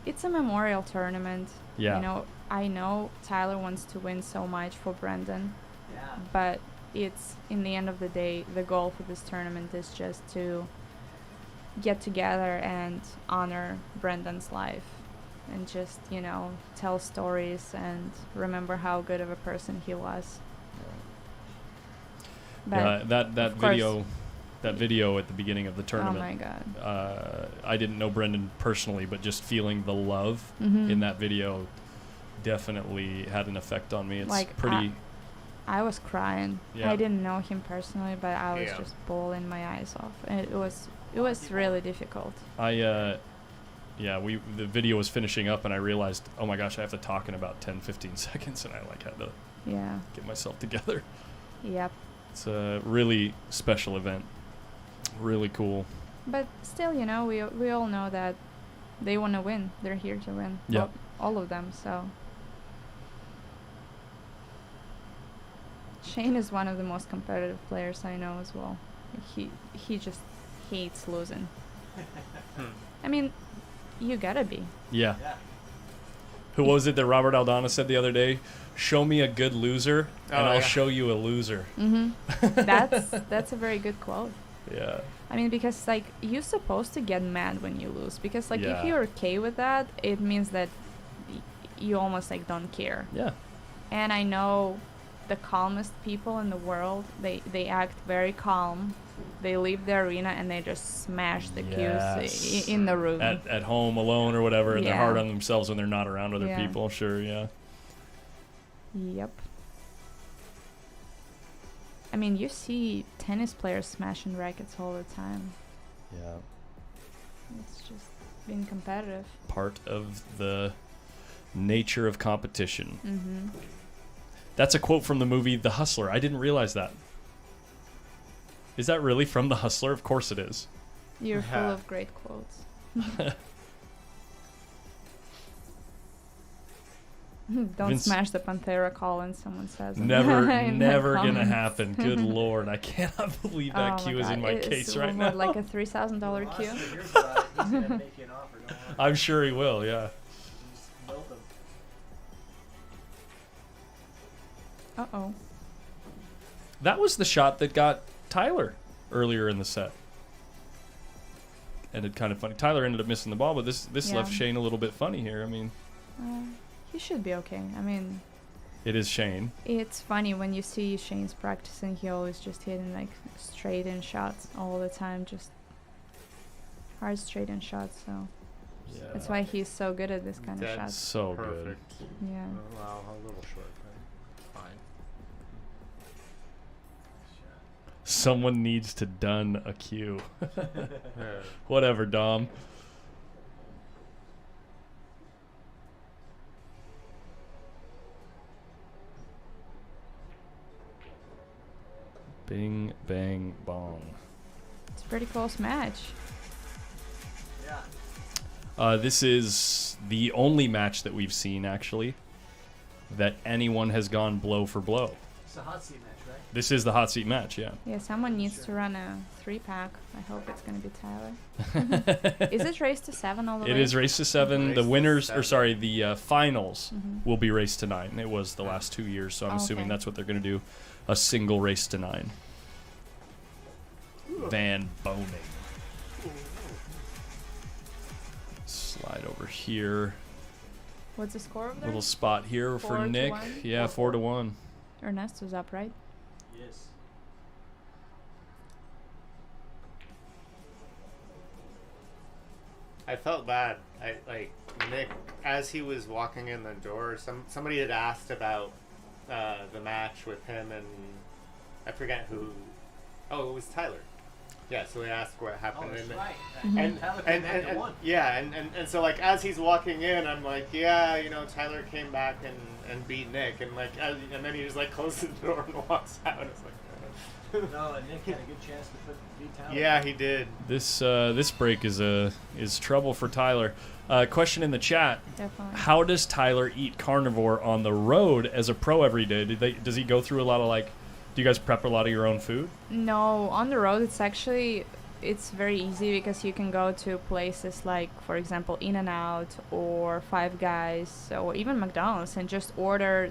it's a memorial tournament. Yeah. You know, I know Tyler wants to win so much for Brendan, Yeah. but it's, in the end of the day, the goal for this tournament is just to get together and honor Brendan's life, and just, you know, tell stories and remember how good of a person he was. But Yeah, that of course- video at the beginning of the oh tournament. my God. I didn't know Brendan personally, but just feeling the love Mhm. in that video definitely had an effect on me. It's Like, pretty. I was crying. Yeah. I didn't know him personally, but I was Yeah. just bawling my eyes off. And it was really difficult. yeah, the video was finishing up, and I realized, oh my gosh, I have to talk in about 10, 15 seconds, and I like had to Yeah. get myself together. Yep. It's a really special event. Really cool. But still, you know, we all know that they want to win. They're here to win. Yeah. All of them. So Shane is one of the most competitive players I know as well. He just hates losing. I mean, you gotta be. Yeah. Who was it that Robert Aldana said the other day? Show me a good loser, and I'll show you a loser. That's a very good quote. Yeah. I mean, because like you're supposed to get mad when you lose, because like Yeah. if you're okay with that, it means that you almost like don't care. Yeah. And I know the calmest people in the world, they act very calm. They leave the arena and they just smash the cues in the room. At home, alone, or whatever, and they're Yeah. hard on themselves when they're not around other Yeah. people. Sure, yeah. Yep. I mean, you see tennis players smashing rackets all the time. Yeah. It's just being competitive. Part of the nature of competition. Mm-hmm. That's a quote from the movie The Hustler. I didn't realize that. Is that really from The Hustler? Of course it is. You're full of great quotes. Don't Vince- smash the Panthera Collins, someone says. Never, in the never gonna comments. happen. Good Lord, I cannot believe that Oh cue my is in God, my it case is right what, now. like a $3,000 cue. He's gonna make you an offer. Don't worry. I'm sure he will. Yeah. Just melt him. Uh-oh. That was the shot that got Tyler earlier in the set. Ended kind of funny. Tyler ended up missing the ball, but this Yeah. left Shane a little bit funny here. I mean, He should be okay. I mean, it is Shane. it's funny when you see Shane's practicing, he always just hitting like straight in shots all the time, just hard straight in shots, so Yeah. that's why he's so good at this kind of shots. So good. Perfect. Yeah. Well, a little short, but fine. Someone needs to done a cue. Yeah. Whatever, Dom. Bing, bang, bong. It's a pretty close match. Yeah. This is the only match that we've seen, actually, that anyone has gone blow for blow. It's a hot seat match, right? This is the hot seat match, yeah. Yeah, someone needs to run a 3-pack. I hope it's gonna be Tyler. Is it race to 7 all the way? It is race to 7. Race The to winners, 7. or sorry, the finals Mhm. will be race to 9. It was the last 2 years, so I'm assuming Okay. that's what they're going to do. A single race to 9. Van Boening. Slide over here. What's the score over there? Little spot here 4 for to Nick. 1? Yeah, 4 to 1. Ernesto's up, right? Yes. I felt bad. I like Nick as he was walking in the door. Somebody had asked about the match with him and I forget who. Oh, it was Tyler. Yeah, so they asked what Oh, happened. that's and, right. and, Tyler and, came back and, and won. yeah, and so like as he's walking in, I'm like, yeah, you know, Tyler came back and beat Nick, and like, and then he just like closes the door and walks out. It's like, No, and Nick had a good chance to beat Tyler. yeah, he did. This break is trouble for Tyler. Question in the chat. Definitely. How does Tyler eat carnivore on the road as a pro every day? Does he go through a lot of like? Do you guys prep a lot of your own food? No, on the road it's very easy because you can go to places like, for example, In-N-Out or Five Guys or even McDonald's and just order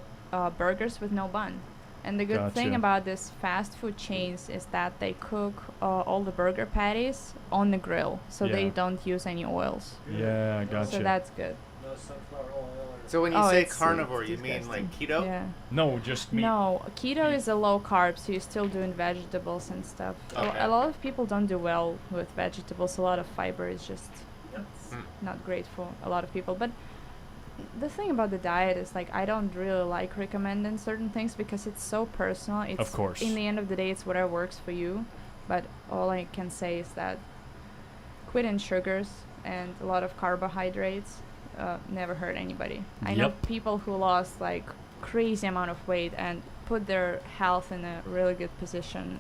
burgers with no bun. And the good thing Gotcha. about this fast food chains is that they cook all the burger patties on the grill, so they Yeah. don't use any oils. Yeah, gotcha. So that's good. No sunflower oil or. So when you Oh, say it's carnivore, you mean disgusting. like keto? Yeah. No, just meat. No, keto Meat. is a low carb, so you're still doing vegetables and stuff. Okay. A lot of people don't do well with vegetables. A lot of fiber is just it's Mm. not great for a lot of people. But the thing about the diet is like I don't really like recommending certain things because it's so personal. It's Of course. in the end of the day, it's whatever works for you. But all I can say is that quitting sugars and a lot of carbohydrates never hurt anybody. I know Yep. people who lost like crazy amount of weight and put their health in a really good position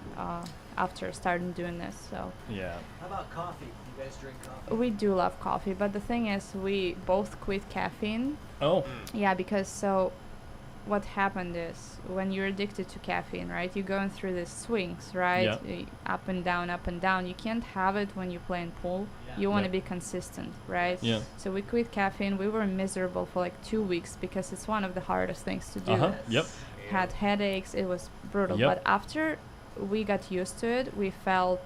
after starting doing this. So Yeah. How about coffee? Do you guys drink coffee? we do love coffee, but the thing is, we both quit caffeine. Oh. Yeah, because so what happened is when you're addicted to caffeine, right? You're going through these swings, right? Yeah. Up and down, up and down. You can't have it when you play in pool. You want to Yeah. be consistent, right? Yeah. So we quit caffeine. We were miserable for like 2 weeks because it's one of the hardest things to do. Uh-huh. Yep. Had headaches. It was brutal. Yep. But after we got used to it, we felt,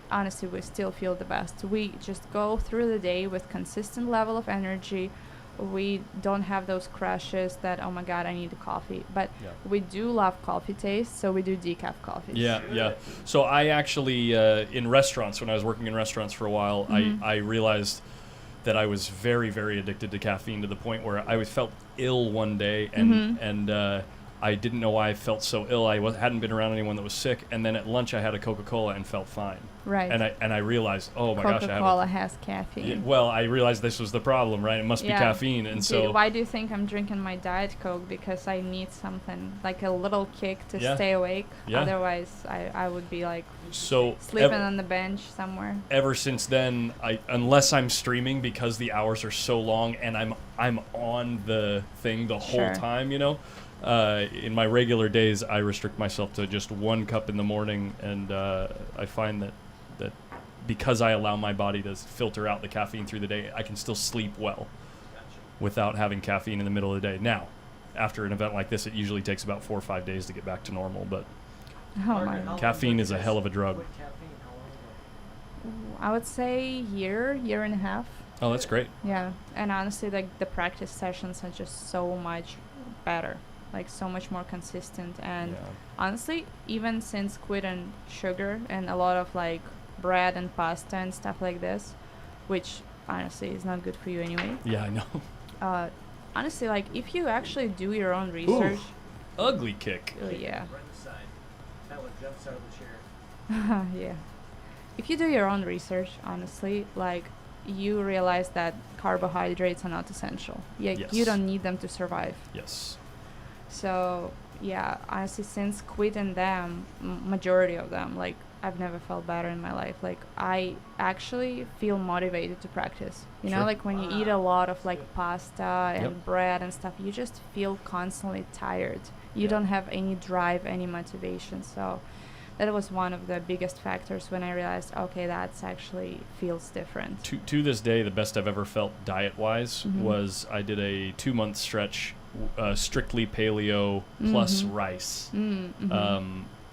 honestly, we still feel the best. We just go through the day with consistent level of energy. We don't have those crashes that, oh my God, I need a coffee. But Yeah. we do love coffee taste, so we do decaf coffees. Yeah, yeah. So I actually, in restaurants, when I was working in restaurants for a while, I realized that I was very, very addicted to caffeine to the point where I felt ill one day, and I didn't know why I felt so ill. I hadn't been around anyone that was sick, and then at lunch I had a Coca-Cola and felt fine. Right. And I realized, oh my gosh, I have Coca-Cola has caffeine. well, I realized this was the problem, right? It must be caffeine, and so Why do you think I'm drinking my Diet Coke? Because I need something, like a little kick to stay awake. Yeah. Otherwise, I would be like so sleeping on the bench somewhere. ever since then, unless I'm streaming, because the hours are so long and I'm on the thing the whole Sure. time, you know. In my regular days, I restrict myself to just 1 cup in the morning, and I find that because I allow my body to filter out the caffeine through the day, I can still sleep well without having caffeine in the middle of the day. Now, after an event like this, it usually takes about 4 or 5 days to get back to normal, but Oh my Margaret, God. how long caffeine did is a you hell of a guys drug. quit caffeine? How long ago? I would say year and a half. Oh, that's great. Yeah, and honestly, like the practice sessions are just so much better, like so much more consistent. And Yeah. honestly, even since quitting sugar and a lot of like bread and pasta and stuff like this, which honestly is not good for you anyway. Yeah, I know. Honestly, like if you actually do your own research, Ugly kick. oh yeah, Right on the side. That one jumps out of the chair. yeah. If you do your own research, honestly, like you realize that carbohydrates are not essential. Yeah, Yes. you don't need them to survive. Yes. So yeah, honestly, since quitting them, majority of them, like I've never felt better in my life. Like I actually feel motivated to practice. You know, Sure. like when you eat a lot of like pasta and Yep. bread and stuff, you just feel constantly tired. You don't have any drive, any motivation. So that was one of the biggest factors when I realized, okay, that's actually feels different. To this day, the best I've ever felt diet-wise Mhm. was I did a 2-month stretch, strictly paleo plus Mhm. rice. Mm-hmm.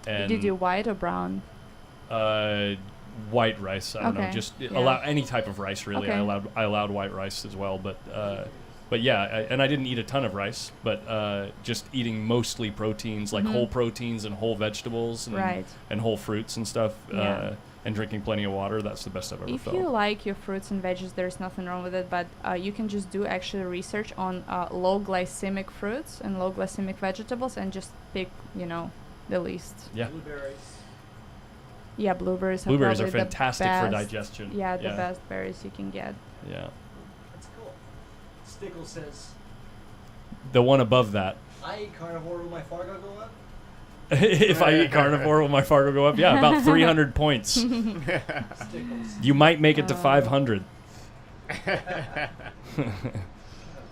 And Did you do white or brown? white rice. I don't know, Okay, just yeah. allow any type of rice really. Okay. I allowed white rice as well, but yeah, and I didn't eat a ton of rice, but just eating mostly proteins, like Mhm. whole proteins and whole vegetables and, Right. and whole fruits and stuff, Yeah. and drinking plenty of water. That's the best I've ever If felt. you like your fruits and veggies, there's nothing wrong with it, but you can just do actually research on low glycemic fruits and low glycemic vegetables and just pick, the least. Yeah. Blueberries. Yeah, blueberries are Blueberries are probably the fantastic for best- digestion. Yeah, the best berries you can get. Yeah. That's cool. Stickle says, The one above that. I eat carnivore, will my Fargo go up? If I eat carnivore, will my Fargo go up? Yeah, about 300 points. Stickles. You might make it to 500. God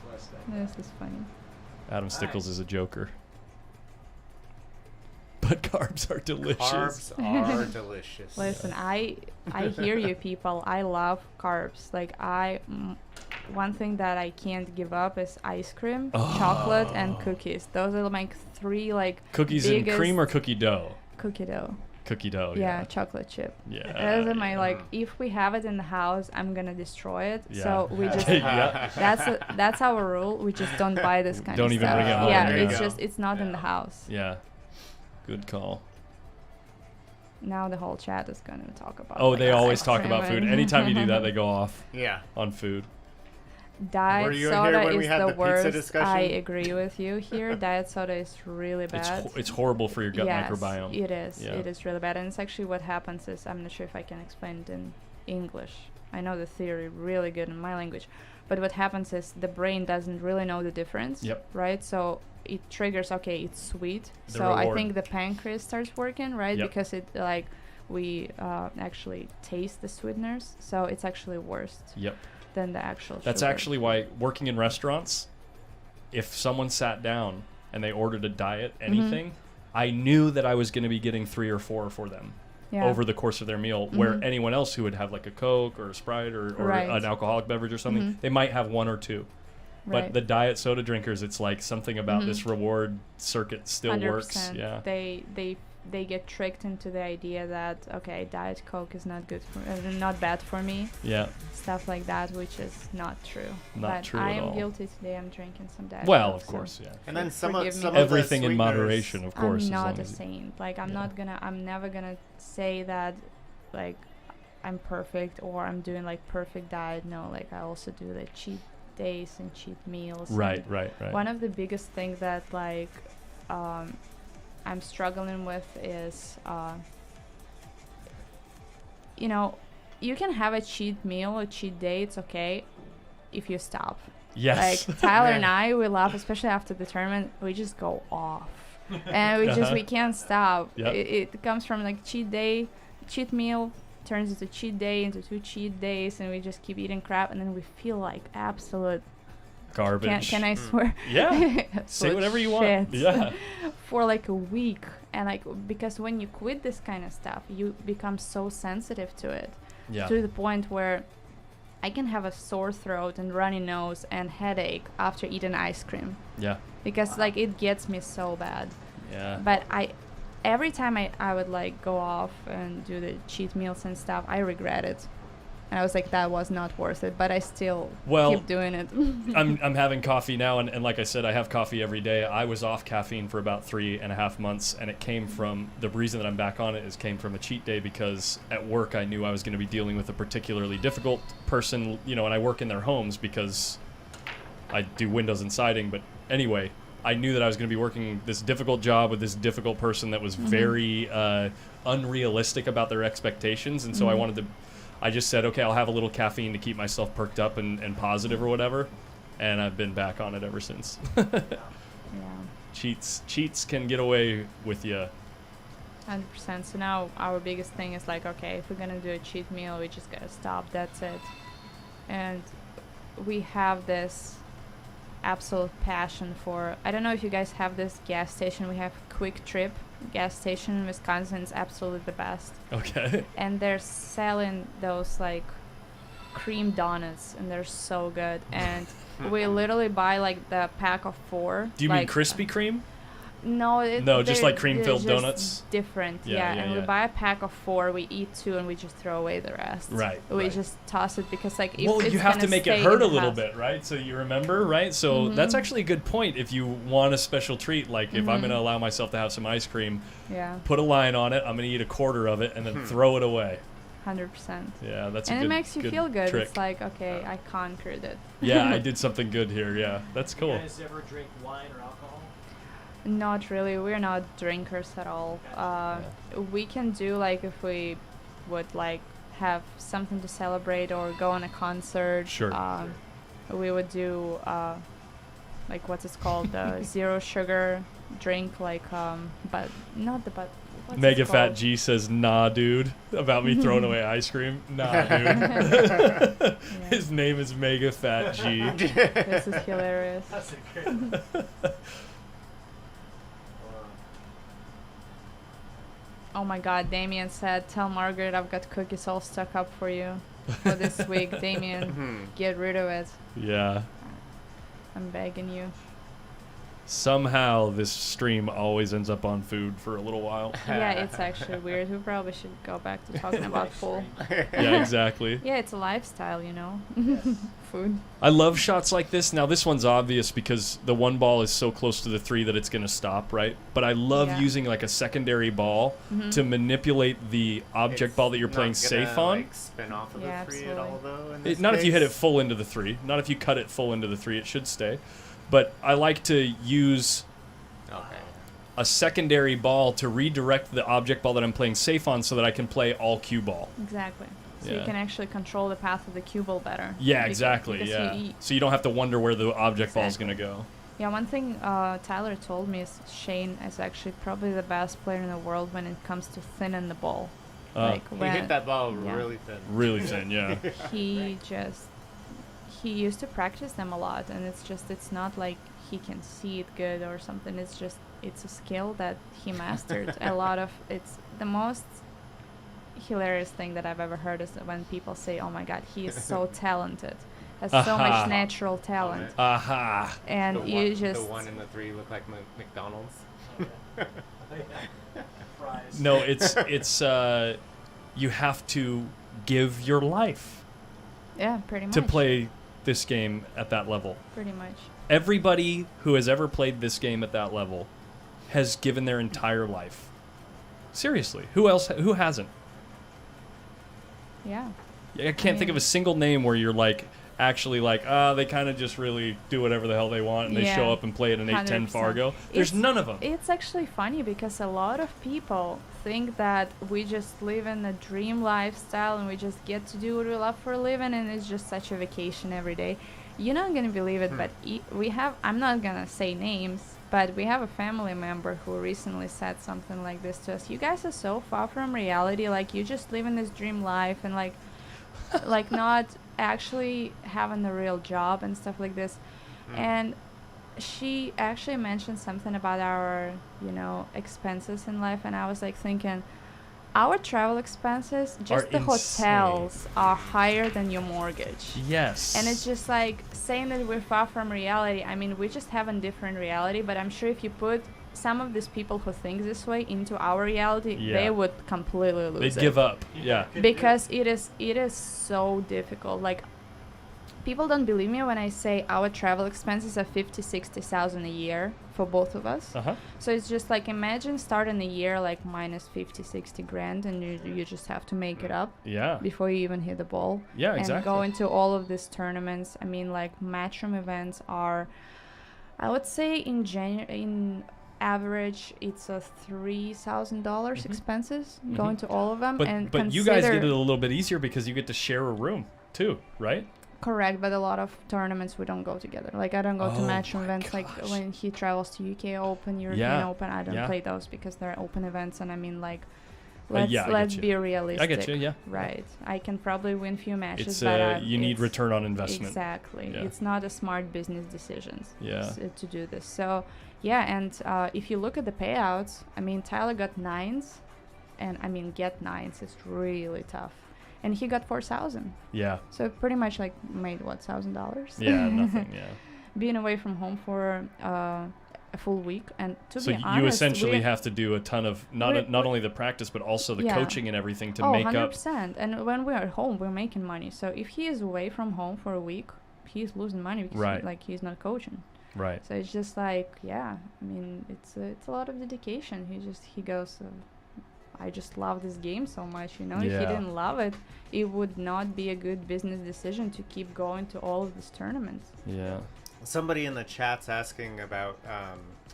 bless that. This is funny. Adam Stickles is a joker. But carbs are delicious. Carbs are delicious. Listen, I hear you people. I love carbs. Like one thing that I can't give up is ice cream, chocolate, and cookies. Those are my 3 like Cookies and biggest- cream or cookie dough? cookie dough. Cookie dough, Yeah, chocolate chip. Yeah. Those are my yeah. like. If we have it in the house, I'm gonna destroy it. Yeah. So we just Yeah. that's our rule. We just don't buy this kind Don't of even stuff. bring it home. Yeah, There you it's go. just it's not in the house. Yeah. Good call. Now the whole chat is gonna talk about. Oh, like, they always ice talk cream about food. and- Anytime you do that, they go off Yeah. on food. Diet Were you here soda when we is had the the pizza worst. discussion? I agree with you here. Diet soda is really bad. It's horrible for your gut Yes, microbiome. it is. Yeah. It is really bad. And it's actually what happens is, I'm not sure if I can explain it in English. I know the theory really good in my language, but what happens is the brain doesn't really know the difference. Yep. Right. So it triggers. Okay, it's sweet. The So I reward. think the pancreas starts working, right? Yep. Because it like we actually taste the sweeteners, so it's actually worse Yep. than the actual. That's sugar. actually why working in restaurants, if someone sat down and they ordered a diet anything, I knew that I was going to be getting 3 or 4 for them over the course of their meal, where anyone else who would have like a Coke or a Sprite or Right. an alcoholic beverage or something, they might have 1 or 2. But Right. the diet soda drinkers, it's like something about this reward circuit still 100%. works. Yeah. They get tricked into the idea that okay, Diet Coke is not good for not bad for me, Yeah. stuff like that, which is not true. Not but true I at am all. guilty today. I'm drinking some Diet Well, Coke, of so course, yeah. And then some Forgive of, me. some of the Everything in sweeteners- moderation, of course. I'm as not long a as saint. Like I'm Yeah. I'm never gonna say that like I'm perfect or I'm doing like perfect diet. No, like I also do the cheat days and cheat meals. and Right. One of the biggest things that like I'm struggling with is you can have a cheat meal, a cheat day, it's okay if you stop. Yes. Like Tyler Yeah. and I, we laugh, especially after the tournament, we just go off. And we can't stop. Yep. It comes from like cheat day, cheat meal turns into cheat day, into 2 cheat days, and we just keep eating crap, and then we feel like absolute Garbage. can I swear? Yeah. Say Absolute whatever you want. shit. Yeah. For like a week. And like because when you quit this kind of stuff, you become so sensitive to it. Yeah. To the point where I can have a sore throat and runny nose and headache after eating ice cream Yeah. because like it gets me so bad. Yeah. But every time I would like go off and do the cheat meals and stuff, I regret it. And I was like, that was not worth it, but I still keep doing it. I'm having coffee now, and like I said, I have coffee every day. I was off caffeine for about 3.5 months, and it came from, the reason that I'm back on it came from a cheat day, because at work I knew I was going to be dealing with a particularly difficult person, and I work in their homes because I do windows and siding, but anyway, I knew that I was going to be working this difficult job with this difficult person that was very unrealistic about their expectations, and so I just said, okay, I'll have a little caffeine to keep myself perked up and positive or whatever, and I've been back on it ever since. Yeah. Cheats can get away with you. 100%. So now our biggest thing is like, okay, if we're gonna do a cheat meal, we just gotta stop. That's it. And we have this absolute passion for. I don't know if you guys have this gas station. We have Quick Trip gas station in Wisconsin. It's absolutely the best. Okay. And they're selling those like cream donuts, and they're so good. And we literally buy like the pack of 4. Do you like, mean Krispy Kreme? No, No, just they're- like cream-filled they're just donuts? Different, Yeah, yeah. And we yeah. buy a pack of 4, we eat 2, and we just throw away the rest. Right, We right. just toss it because, like, if Well, it's you have gonna to make stay it hurt in a the little house. bit, right? So you remember, right? So that's actually a good point. If you want a special treat, like if I'm going to allow myself to have some ice cream, Yeah, put a line on it, I'm going to eat a quarter of it, and then throw it away. 100%. Yeah, that's And a good it makes you feel good. trick. It's like, okay, I conquered it. Yeah, I did something good here. Yeah, that's cool. You guys ever drink wine or alcohol? Not really. We're not drinkers at all. We can do like if we would like have something to celebrate or go on a concert. Sure. We would do like what's it called, the 0 sugar drink, like but not the but. What's Mega it Fat called? G says, nah, dude, about me throwing away ice cream. Nah, dude. Yeah. His name is Mega Fat G. This is hilarious. That's a great. Oh my God, Damien said, tell Margaret I've got cookies all stuck up for you for this week. Damien, get rid of it. Yeah. I'm begging you. Somehow this stream always ends up on food for a little while. Yeah, it's actually weird. We probably should go back to talking about pool. Yeah, exactly. Yeah, it's a lifestyle, you know. Food. I love shots like this. Now this one's obvious because the one ball is so close to the 3 that it's going to stop, right? But I love Yeah. using like a secondary ball to manipulate the object ball that you're playing safe on. Like, spin off of Yeah, the 3 at all, absolutely. though. In this Not if you hit it case? full into the 3. Not if you cut it full into the 3. It should stay. But I like to use Okay. a secondary ball to redirect the object ball that I'm playing safe on so that I can play all cue ball. Exactly. So you Yeah. can actually control the path of the cue ball better. Yeah, Because- exactly. because Yeah. you- So you don't have to wonder where the object ball's Exactly. gonna go. Yeah, one thing Tyler told me is Shane is actually probably the best player in the world when it comes to thinning the ball. Like He when hit that ball yeah. really thin. Really thin. Yeah. he used to practice them a lot, and it's not like he can see it good or something. It's a skill that he mastered. A lot of it's the most hilarious thing that I've ever heard is when people say, "Oh my God, he is so talented, has so Aha. much natural talent," Aha. and the you one, just the 1 and the 3 look like McDonald's. Fries. No, it's you have to give your life yeah, pretty much to play this game at that level. pretty much. Everybody who has ever played this game at that level has given their entire life. Seriously, who else? Who hasn't? Yeah. I can't think of a single name where you're like actually like they kind of just really do whatever the hell they want and they show Yeah. up and play at an 8-10 100%. Fargo. There's It's- none of them. It's actually funny because a lot of people think that we just live in a dream lifestyle and we just get to do what we love for a living and it's just such a vacation every day. You're not gonna believe it, but we have. I'm not gonna say names, but we have a family member who recently said something like this to us. You guys are so far from reality. Like you just live in this dream life and like not actually having a real job and stuff like this. And she actually mentioned something about our, expenses in life, and I was like thinking, our travel expenses, just Are the insane. hotels, are higher than your mortgage. Yes. And it's just like saying that we're far from reality. I mean, we just have a different reality, but I'm sure if you put some of these people who think this way into our reality, Yeah. they would completely lose They'd it. give up. Yeah. Because it is so difficult. Like, people don't believe me when I say our travel expenses are 50,000-60,000 a year for both of us. Uh huh. So it's just like, imagine starting the year like minus 50-60 grand, and you just have to make it up Yeah. before you even hit the ball. Yeah. And Exactly. go into all of these tournaments. I mean, like, matchroom events are, I would say in average, it's a $3,000 expenses going to all of them. And But you guys get it consider- a little bit easier because you get to share a room too, right? Correct, but a lot of tournaments we don't go together. Like, I don't go to Oh matchroom my events. Like gosh. when he travels to UK Open, European Yeah, Open, I don't yeah. play those because they're open events. And I mean, like, Yeah, I get let's you. be realistic. I get you. Yeah. Right. I can probably win few matches, It's but you need it's- return on investment. Exactly. Yeah. It's not a smart business decisions Yeah. to do this. So, yeah, and if you look at the payouts, I mean, Tyler got 9s, and I mean, get 9s is really tough. And he got 4,000. Yeah. So pretty much like made what, $1,000? Yeah. Nothing. Yeah. Being away from home for a full week, and to So be honest, you essentially we- have to do a ton of not only the practice but also the Yeah. coaching and everything to oh, make up. 100%. And when we're at home, we're making money. So if he is away from home for a week, he's losing money because Right. he's not coaching. Right. So it's just like, yeah, I mean, it's a lot of dedication. He goes, I just love this game so much, If he Yeah. didn't love it, it would not be a good business decision to keep going to all of these tournaments. Yeah. Somebody in the chat's asking about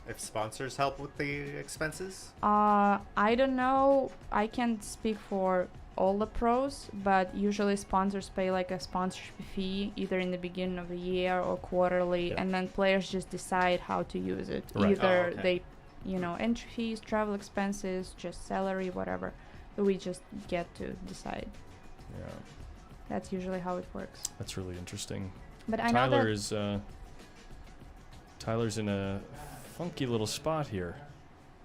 if sponsors help with the expenses. I don't know. I can't speak for all the pros, but usually sponsors pay like a sponsorship fee either in the beginning of the year or quarterly, Yeah. and then players just decide how to use it. Right. Either Oh, okay. they, entry fees, travel expenses, just salary, whatever. We just get to decide. Yeah. That's usually how it works. That's really interesting. But I know Tyler that is Tyler's in a funky little spot here,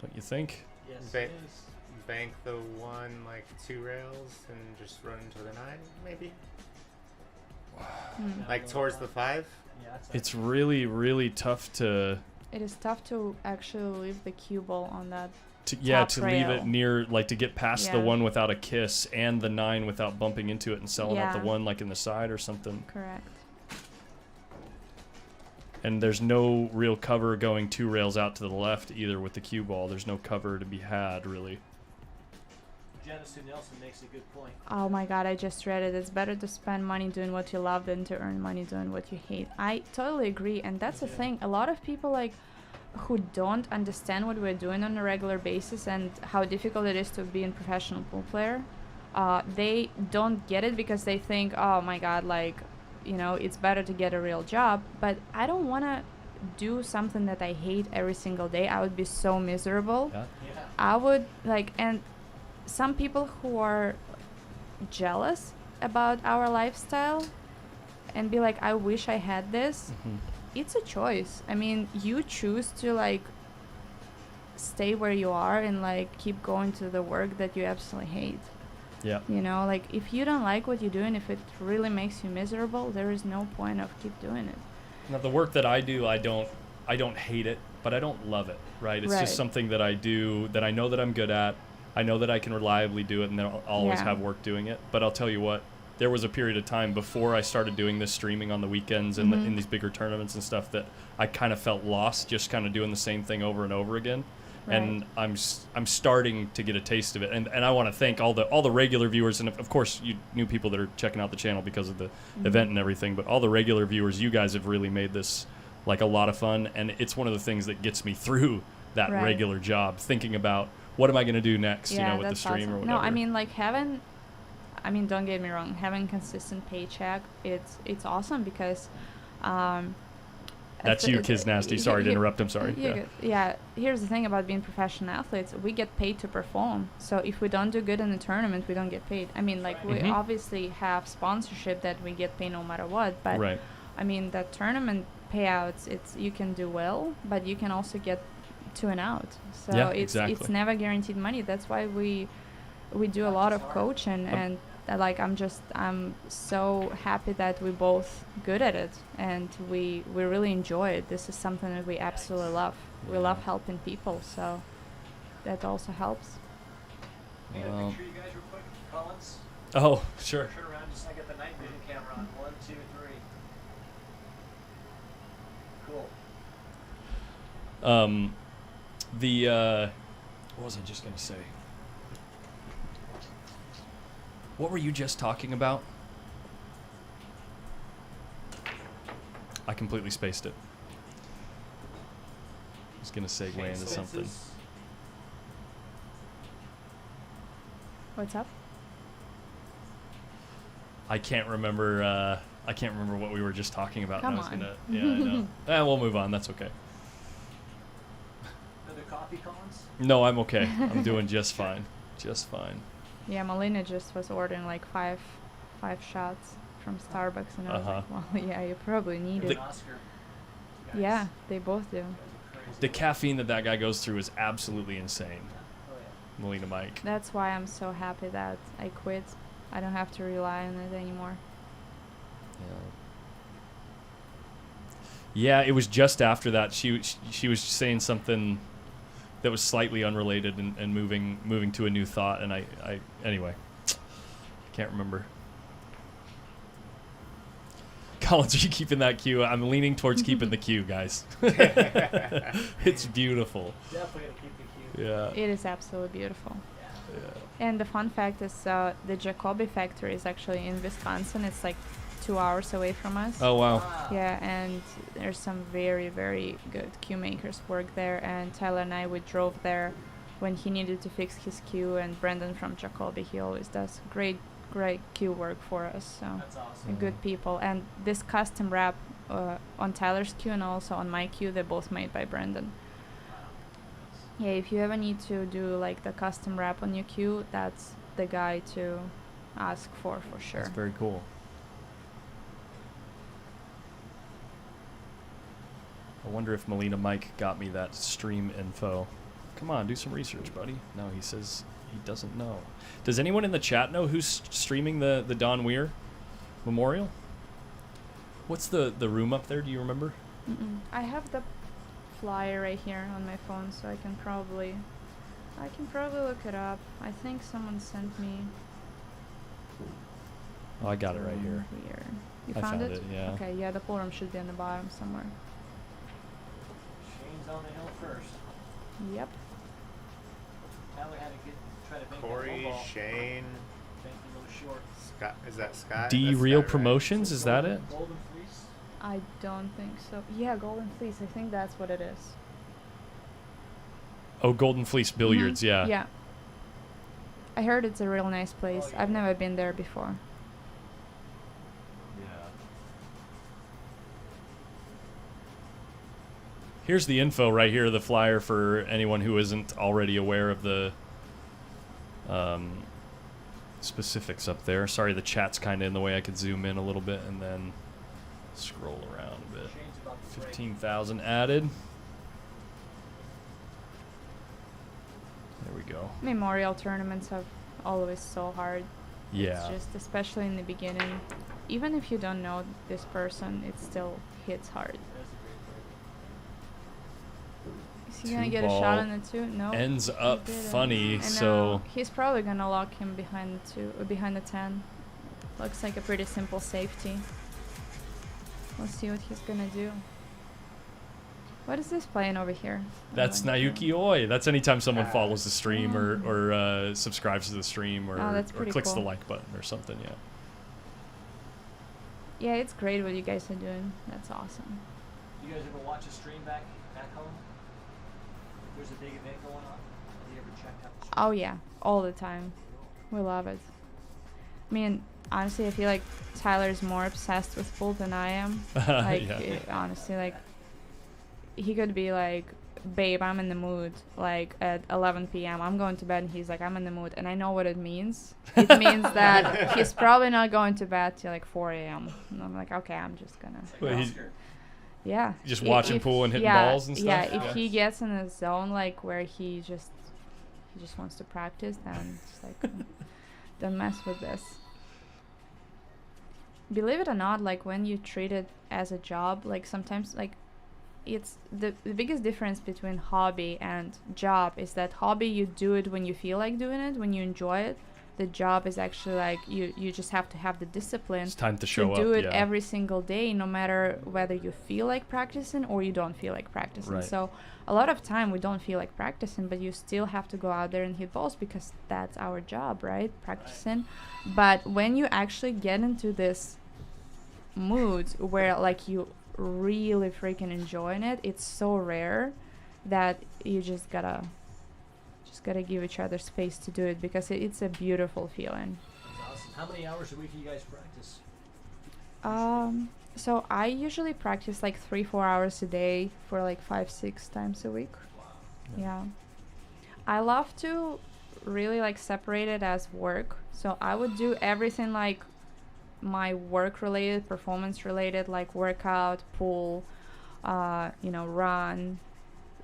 don't you think? Yes, Ba- it is. Bank the 1 like 2 rails and just run into the 9 maybe, Hmm. like towards the 5. Yeah, that's It's really, really tough to It is tough to actually leave the cue ball on that. Top to leave it rail. near, like, to get past the Yeah. 1 without a kiss and the 9 without bumping into it and selling out the Yeah. 1 like in the side or something. Correct. And there's no real cover going 2 rails out to the left either with the cue ball. There's no cover to be had, really. Janice Nelson makes a good point. Oh my god, I just read it. It's better to spend money doing what you love than to earn money doing what you hate. I totally agree, and that's the thing. A lot of people who don't understand what we're doing on a regular basis and how difficult it is to be a professional pool player they don't get it because they think, oh my God, like, you know, it's better to get a real job. But I don't want to do something that I hate every single day. I would be so miserable. Yeah. Yeah. I would like, and some people who are jealous about our lifestyle and be like, I wish I had this. Mhm. It's a choice. I mean, you choose to like stay where you are and like keep going to the work that you absolutely hate. Yeah. You know, like if you don't like what you do and if it really makes you miserable, there is no point of keep doing it. Now the work that I do, I don't hate it, but I don't love it, right? It's Right. just something that I do that I know that I'm good at. I know that I can reliably do it, and then I'll always Yeah. have work doing it. But I'll tell you what, there was a period of time before I started doing this streaming on the weekends and Mhm. in these bigger tournaments and stuff that I kind of felt lost, just kind of doing the same thing over and over again. And I'm starting to get a taste of it, and I want to thank all the regular viewers, and of course you new people that are checking out the channel because of the event and everything. But all the regular viewers, you guys have really made this like a lot of fun, and it's one of the things that gets me through that Right. regular job, thinking about what am I going to do next, Yeah, you know, with the that's stream awesome. or whatever. No, I mean like don't get me wrong, having consistent paycheck, it's awesome because That's you, Kiz Nasty. Sorry to interrupt. I'm sorry. You're Yeah. good. Yeah, here's the thing about being professional athletes. We get paid to perform. So if we don't do good in the tournament, we don't get paid. I mean, like, we Mhm. obviously have sponsorship that we get paid no matter what. But, Right. I mean, the tournament payouts, it's you can do well, but you can also get 2 and out. So Yeah, it's exactly. never guaranteed money. That's why we do a lot of coaching and like I'm so happy that we both good at it and we really enjoy it. This is something that we absolutely love. We Yeah. love helping people, so that also helps. Hey, Well- make sure you guys real quick. Collins, Oh, sure. turn around just like at the night vision camera on 1, 2, 3. Cool. What was I just gonna say? What were you just talking about? I completely spaced it. I was gonna segue into something. Expenses. What's up? I can't remember. I can't remember what we were just talking about. Come and I was on. gonna. Yeah, I know. We'll move on. That's okay. Another coffee, Collins? No, I'm okay. I'm doing just fine. Just fine. Yeah, Melina just was ordering like five shots from Starbucks, and I was like, well, yeah, you probably need Give it. an Oscar. You guys- Yeah, they both do. you guys are crazy. The caffeine that guy goes through is absolutely insane. Oh, yeah. Melina Mike. That's why I'm so happy that I quit. I don't have to rely on it anymore. Yeah, it was just after that she was saying something that was slightly unrelated and moving to a new thought, and I anyway, can't remember. Collins, are you keeping that cue? I'm leaning towards keeping the cue, guys. It's beautiful. Definitely gonna keep the cue. Yeah. It is absolutely beautiful. Yeah. And the fun fact is the Jacoby factory is actually in Wisconsin. It's like 2 hours away from us. Oh wow. Wow. Yeah, and there's some very, very good cue makers work there. And Tyler and I, we drove there when he needed to fix his cue. And Brendan from Jacoby, he always does great cue work for us. So That's awesome. they're good people. And this custom wrap on Tyler's cue and also on my cue, they're both made by Brendan. Yeah, if you ever need to do like the custom wrap on your cue, that's the guy to ask for sure. That's very cool. I wonder if Melina Mike got me that stream info. Come on, do some research, buddy. No, he says he doesn't know. Does anyone in the chat know who's streaming the Don Weir Memorial? What's the room up there? Do you remember? I have the flyer right here on my phone, so I can probably look it up. I think someone sent me. Oh, I got it right here. Here. You I found found it, yeah. Okay, yeah, the forum should be on the bottom somewhere. Shane's on the hill first. Yep. Tyler had to try to make that Corey, low ball. Shane, Make it a little short. Scott. Is that Scott? D That's Real Scott, right? Promotions, is that it? Golden Fleece. I don't think so. Yeah, Golden Fleece. I think that's what it is. Oh, Golden Fleece Billiards, Mhm. yeah. Yeah. I heard it's a real nice place. Oh, yeah. I've never been there before. Yeah. Here's the info right here, the flyer for anyone who isn't already aware of the specifics up there. Sorry, the chat's kind of in the way. I could zoom in a little bit and then scroll around a bit. Shane's about to break. 15,000 added. There we go. Memorial tournaments are always so hard. Yeah. It's just, especially in the beginning, even if you don't know this person, it still hits hard. That's a great Is he gonna Two get a ball shot on the two? No. Ends he up didn't. funny, I so know. He's probably gonna lock him behind the two, behind the 10. Looks like a pretty simple safety. Let's see what he's gonna do. What is this playing over here? that's I like Nayuki Oi. That's anytime someone follows the stream Oh. or subscribes to the stream or, Oh, that's or pretty clicks the cool. like button or something, yeah. Yeah, it's great what you guys are doing. That's awesome. Do you guys ever watch a stream back home? If there's a big event going on, have you ever checked out the stream? Oh yeah, all the time. We love it. I mean, honestly, I feel like Tyler's more obsessed with pool than I am. Like, Yeah. honestly, like, he could be like, babe, I'm in the mood, like, at 11 p.m. I'm going to bed, and he's like, I'm in the mood. And I know what it means. It means that he's probably not going to bed till like 4 a.m. And I'm like, okay, I'm just gonna... Well, he's Oscar. Yeah. just I- watching if- pool and hitting yeah, balls and stuff. Yeah, if he gets in a zone like where he just wants to practice, then it's like don't mess with this. Believe it or not, like when you treat it as a job, like sometimes like it's the biggest difference between hobby and job is that hobby you do it when you feel like doing it, when you enjoy it. The job is actually like you just have to have the discipline It's time to show do up. it Yeah. every single day, no matter whether you feel like practicing or you don't feel like practicing. Right. So a lot of time we don't feel like practicing, but you still have to go out there and hit balls because that's our job, right? Practicing. But when you actually get into this mood where like you really freaking enjoying it, it's so rare that you just gotta give each other space to do it because it's a beautiful feeling. That's awesome. How many hours a week do you guys practice? So I usually practice like 3-4 hours a day for like 5-6 times a week. Wow. Yeah. I love to really like separate it as work. So I would do everything like my work related, performance related, like workout, pool, run,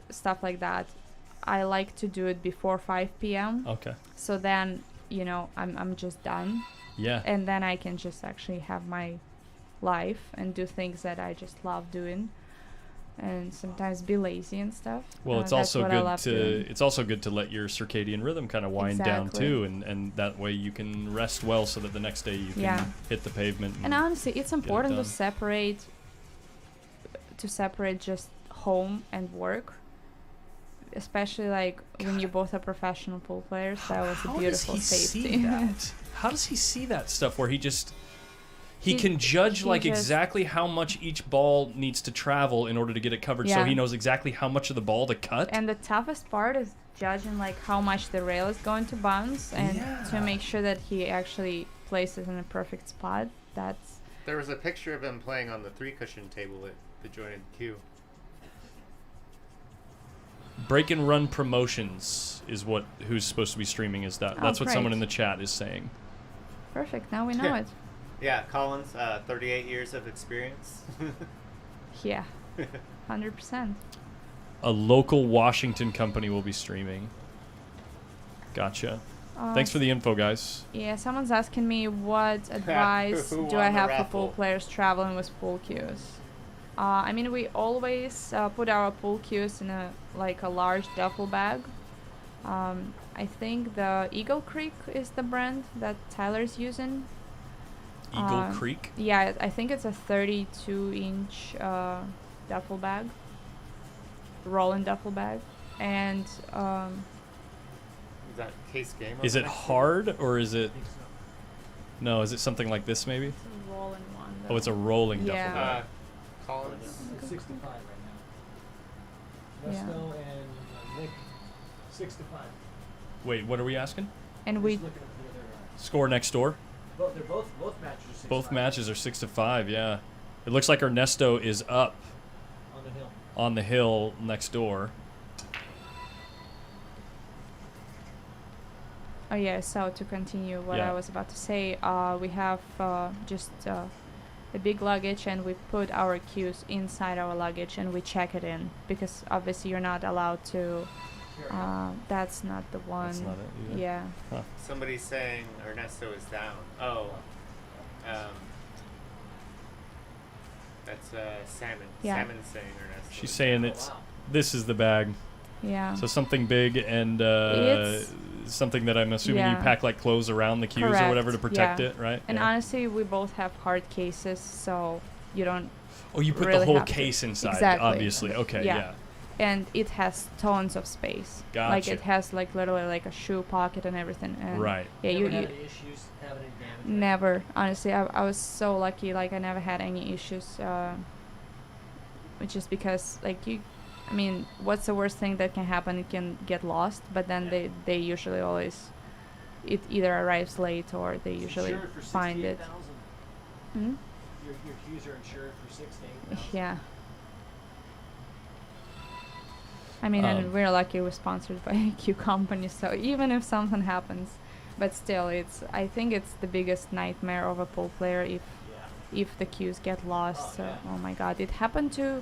stuff like that. I like to do it before 5 p.m. Okay. So then, I'm just done. Yeah. And then I can just actually have my life and do things that I just love doing, and sometimes be lazy and stuff. Well, it's that's also what I good love to doing. it's also good to let your circadian rhythm kind of wind down Exactly. too, and that way you can rest well, so that the next day you can Yeah. hit the pavement. And honestly, it's important to done. separate just home and work, especially like when you both are professional pool players. That was a beautiful does he safety. see that? How does he see that stuff where he He- can judge he like just- exactly how much each ball needs to travel in order to get it covered, so Yeah. he knows exactly how much of the ball to cut? And the toughest part is judging like how much the rail is going to bounce and to Yeah. make sure that he actually places in a perfect spot. That's There was a picture of him playing on the 3-cushion table at the jointed queue. Break and Run Promotions is who's supposed to be streaming is that. Oh, That's what someone great. in the chat is saying. perfect. Now we know Yeah. it. Yeah, Collins, 38 years of experience. Yeah. 100%. A local Washington company will be streaming. Gotcha. Thanks for the info, guys. Yeah, someone's asking me what advice Who do won I the have for raffle? pool players traveling with pool cues. I mean, we always put our pool cues in a large duffel bag. I think the Eagle Creek is the brand that Tyler's using. Eagle Creek. Yeah, I think it's a 32-inch duffel bag, rolling duffel bag, and Is that Case Game? Is it hard or is it? I think so. No, is it something like this maybe? it's a rolling one. Oh, it's a rolling Yeah. duffel bag. Collins? It's 65 right now. Yeah. Westo and Nick, 6 to 5. Wait, what are we asking? And we Just looking at the other, Score next door. they're both matches are 6-5 Both matches are 6-5. Yeah. It looks like Ernesto is up on the hill. on the hill next door. Oh yeah, so to continue what Yeah. I was about to say, we have just a big luggage, and we put our cues inside our luggage and we check it in, because obviously you're not allowed to. That's not the one. That's not it either. Yeah. Somebody's saying Ernesto is down. Oh. That's Salmon. Yeah. Salmon's saying Ernesto. She's is saying down. it's this is the bag. Yeah. So something big and It's- something that I'm assuming you Yeah. pack like clothes around the cues or whatever to Correct, protect yeah. it, right? And Yeah. honestly, we both have hard cases, so you don't. Oh, you put really the whole have to. case inside, Exactly. obviously. Okay, Yeah. yeah. And it has tons of space. Like Gotcha. it has like literally like a shoe pocket and everything. And Right. Yeah, Never you had any issues, have any damage. never. Honestly, I was so lucky. Like I never had any issues. Which is because like you, I mean, what's the worst thing that can happen? It can get lost, but then Yeah. they usually always, it either arrives late or they usually Insured for find it. 68,000. Hmm? Your cues are insured for 6 to 8,000. Yeah. I mean, and we're lucky we're sponsored by a Q company, so even if something happens, but still, I think it's the biggest nightmare of a pool player Yeah. if the cues get lost. Oh, yeah. Oh my god, it happened to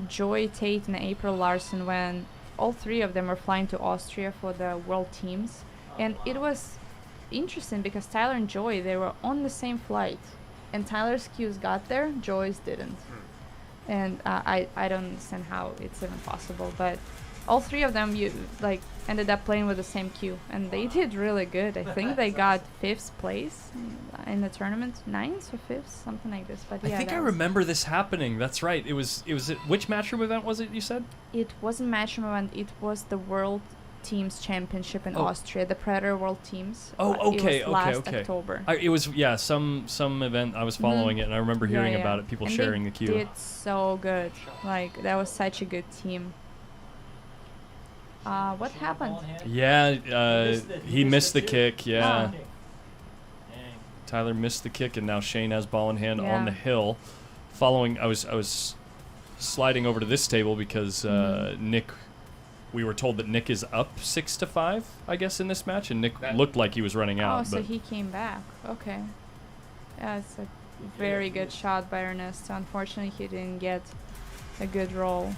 Joy Tate and April Larson when all three of them were flying to Austria for the world teams, and it was interesting because Tyler and Joy, they were on the same flight, and Tyler's cues got there, Joy's didn't. And I don't understand how it's even possible, but all three of them ended up playing with the same queue, and they did really good. I think they got 5th place in the tournament, 9th or 5th, something like this. But I yeah, think I that was- remember this happening. That's right. It was which matchroom event was it you said? It wasn't matchroom event. It was the World Teams Championship in Oh. Austria, the Predator World Teams. Oh, okay, it was last okay. October. It was some event. I was following it, and I remember Yeah, hearing yeah. about it. People And sharing they the queue. did so good. Like that was such a good team. What Shane happened? Ballhand? Yeah, he missed the kick. Yeah, Dang. Tyler missed the kick, and now Shane has ball in hand Yeah. on the hill. Following, I was sliding over to this table because Nick. We were told that Nick is up 6-5, I guess, in this match, and Nick That- looked like he was running Oh, out. so But he came back. Okay. Yeah, it's a very good shot by Ernesto. Unfortunately, he didn't get a good roll.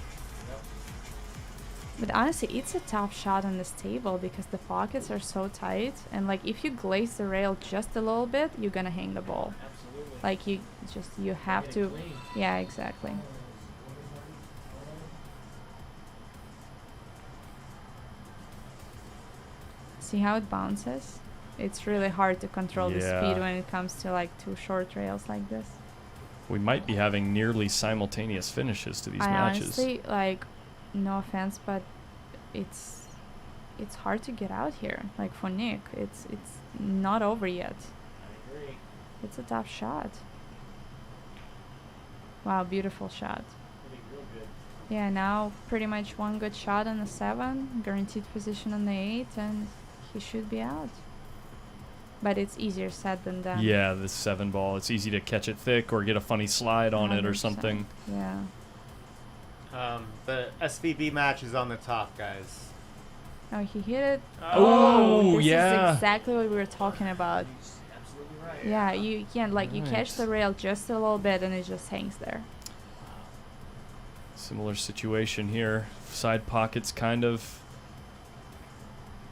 But honestly, it's a tough shot on this table because the pockets are so tight, and like if you glaze the rail just a little bit, you're gonna hang the ball. Absolutely. Like you have Get it to. clean. Yeah, exactly. See how it bounces? It's really hard to control the Yeah. speed when it comes to like 2 short rails like this. we might be having nearly simultaneous finishes to these I matches. honestly, like, no offense, but it's hard to get out here. Like for Nick, it's not over yet. I agree. It's a tough shot. Wow, beautiful shot. Pretty real good. Yeah, now pretty much one good shot on the 7, guaranteed position on the 8, and he should be out. But it's easier said than done. Yeah, the 7 ball. It's easy to catch it thick or get a funny slide on it or 100%. something. Yeah. The SVB match is on the top, guys. Oh, he hit it. Oh, this yeah. is exactly what we were talking about. He's absolutely right. Yeah, you can you catch Nice. the rail just a little bit and it just hangs there. Similar situation here. Side pockets kind of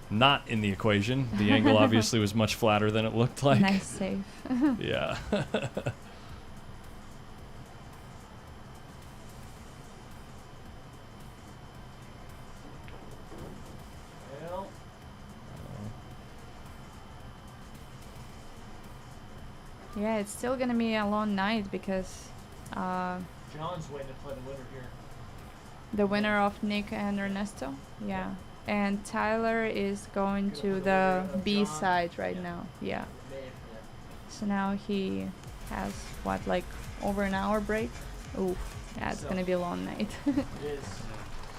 not in the equation. The angle obviously was much flatter than it looked like. Nice save. Yeah. Well, Yeah, it's still gonna be a long night because John's waiting to play the winner here. the winner of Nick and Ernesto. Yeah. And Tyler is going to the B side right now. Yeah. So now he has what, like over an hour break? Ooh, yeah, it's gonna be a long night. It is.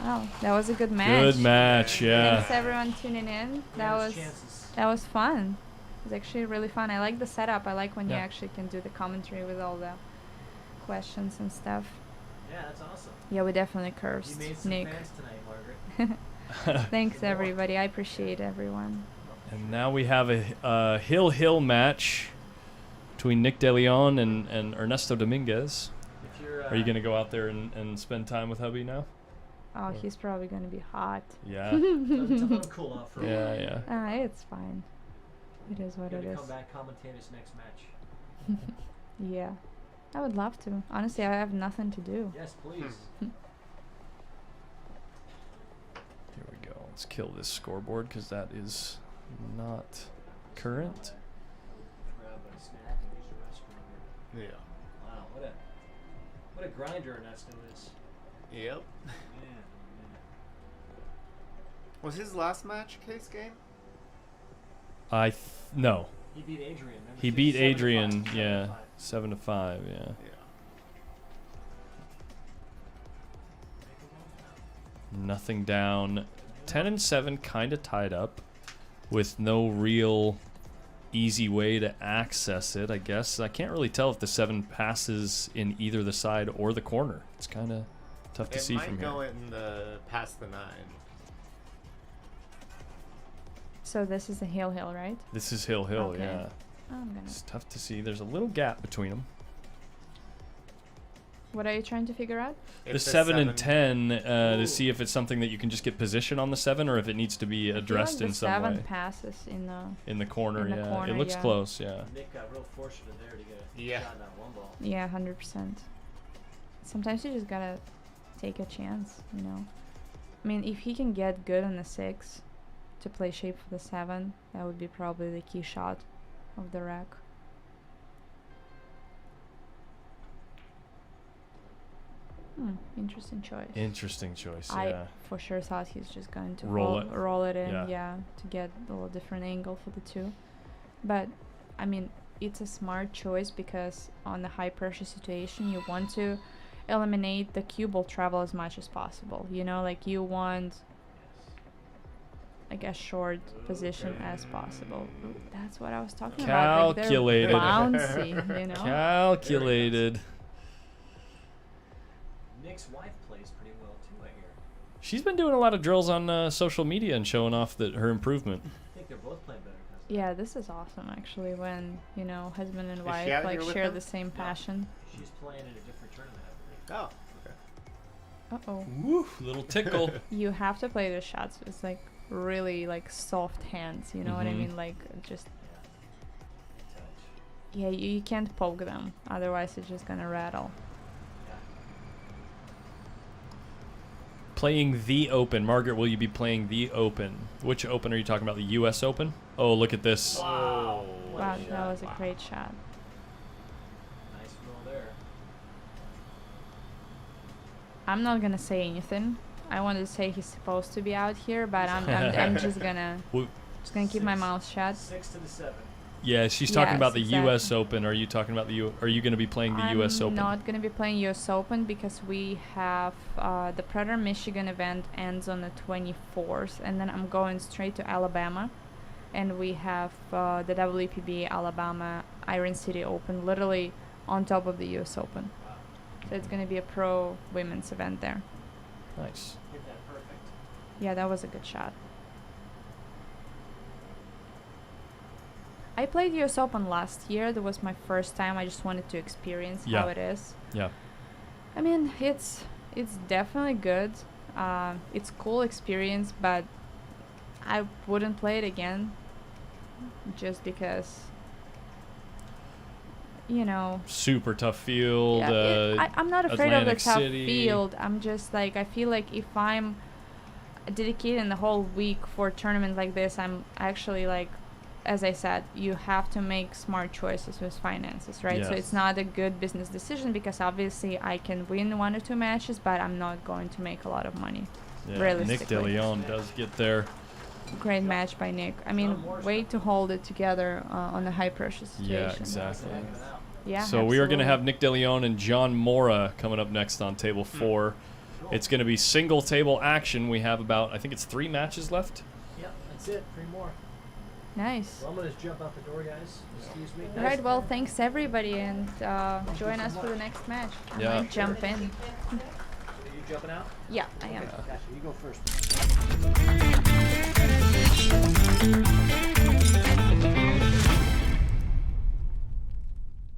Oh, that was a good match. Good match, yeah. Thanks everyone tuning in. That was fun. It was actually really fun. I like the setup. I like when you Yeah. actually can do the commentary with all the questions and stuff. Yeah, that's awesome. Yeah, we definitely You cursed made some Nick. fans tonight, Margaret. Thanks everybody. I appreciate everyone. And now we have a hill match between Nick DeLeon and Ernesto Dominguez. If you're, Are you going to go out there and spend time with hubby now? Oh, he's probably gonna be hot. Yeah. Tell him to cool off for a while. Yeah, yeah. It's fine. It is what You're it gonna is. come back, commentate his next match. Yeah, I would love to. Honestly, I have nothing to do. Yes, please. Here we go. Let's kill this scoreboard because that is not current. Grab a snack and use the restroom here. Yeah. Wow, what a grinder Ernesto is. Yep. Man. Was his last match case game? No. He beat Adrian. Remember? He It's beat 7 to Adrian, 5, yeah. 7 to 5. 7-5, yeah. Yeah. Nothing down. 10-7, kind of tied up, with no real easy way to access it. I guess I can't really tell if the 7 passes in either the side or the corner. It's kind of tough to It see might from go here. in the past the 9. So this is a hill, right? This is hill, Okay. yeah. I'm gonna. It's tough to see. There's a little gap between them. What are you trying to figure out? The If 7 and 10 to Ooh. see if it's something that you can just get position on the 7 or if it needs to be addressed in some the 7 way. passes in the. In the corner, in the yeah. corner, It looks yeah. close, yeah. Nick got real fortunate there to get a Yeah. shot in that one ball. Yeah, 100%. Sometimes you just gotta take a chance, you know. I mean, if he can get good on the 6 to play shape for the 7, that would be probably the key shot of the rack. Interesting choice. Interesting choice, I yeah. for sure thought he's just going to Roll roll it. it in, Yeah. yeah, to get a little different angle for the 2. But I mean, it's a smart choice because on the high pressure situation, you want to eliminate the cue ball travel as much as possible. You know, like you want like as short position as possible. Ooh, that's what I was talking about. Calculated. Like they're bouncy, you know. Calculated. Nick's wife plays pretty well too, I hear. She's been doing a lot of drills on social media and showing off her improvement. I think they're both playing better. Yeah, this is awesome actually when, you know, husband and Is wife she out like here with share them? the same passion. She's playing in a different tournament, I believe. Oh, okay. Uh-oh. Woo, little tickle. You have to play the shots with like really like soft hands, you know what I Mhm. mean? Like just Yeah. Touch. yeah, you can't poke them, otherwise it's just gonna rattle. Yeah. Playing the Open. Margaret, will you be playing the Open? Which Open are you talking about? The U.S. Open? Oh, look at this. Wow. What a Wow, shot. that was a great shot. Nice roll there. I'm not gonna say anything. I wanted to say he's supposed to be out here, but I'm just gonna Wo- keep my mouth shut. 6 to the 7. Yeah, she's talking about the Yes, U.S. exactly. Open. Are you talking about Are you going to be playing the U.S. Open? I'm not gonna be playing U.S. Open because we have the Predator Michigan event ends on the 24th, and then I'm going straight to Alabama, and we have the WPB Alabama Iron City Open literally on top of the U.S. Open. Wow. So it's gonna be a pro women's event there. Nice. Hit that perfect. Yeah, that was a good shot. I played US Open last year. That was my first time. I just wanted to experience Yeah. how it is. Yeah. I mean, it's definitely good. It's cool experience, but I wouldn't play it again just because, you know. Super tough field. Yeah, I'm not afraid of the Atlantic tough City. field. I'm just like, I feel like if I'm dedicating the whole week for a tournament like this, I'm actually like, as I said, you have to make smart choices with finances, right? So Yes. it's not a good business decision because obviously I can win 1 or 2 matches, but I'm not going to make a lot of money. Yeah, Nick realistically. DeLeon does get there. Great match by Nick. I mean, way to hold it together on a high pressure situation. Yeah, exactly. Back it out. Yeah. So we are going to absolutely. have Nick DeLeon and John Mora coming up next on table 4. It's going to be single table action. We have about, I think it's 3 matches left. Yep, that's it. 3 more. Nice. Well, I'm gonna just jump out the door, guys. Excuse me. All right, well, thanks everybody, and join us for the next match. I Yeah. might jump in. Are you jumping out? Yeah, I am. Gotcha. You go first.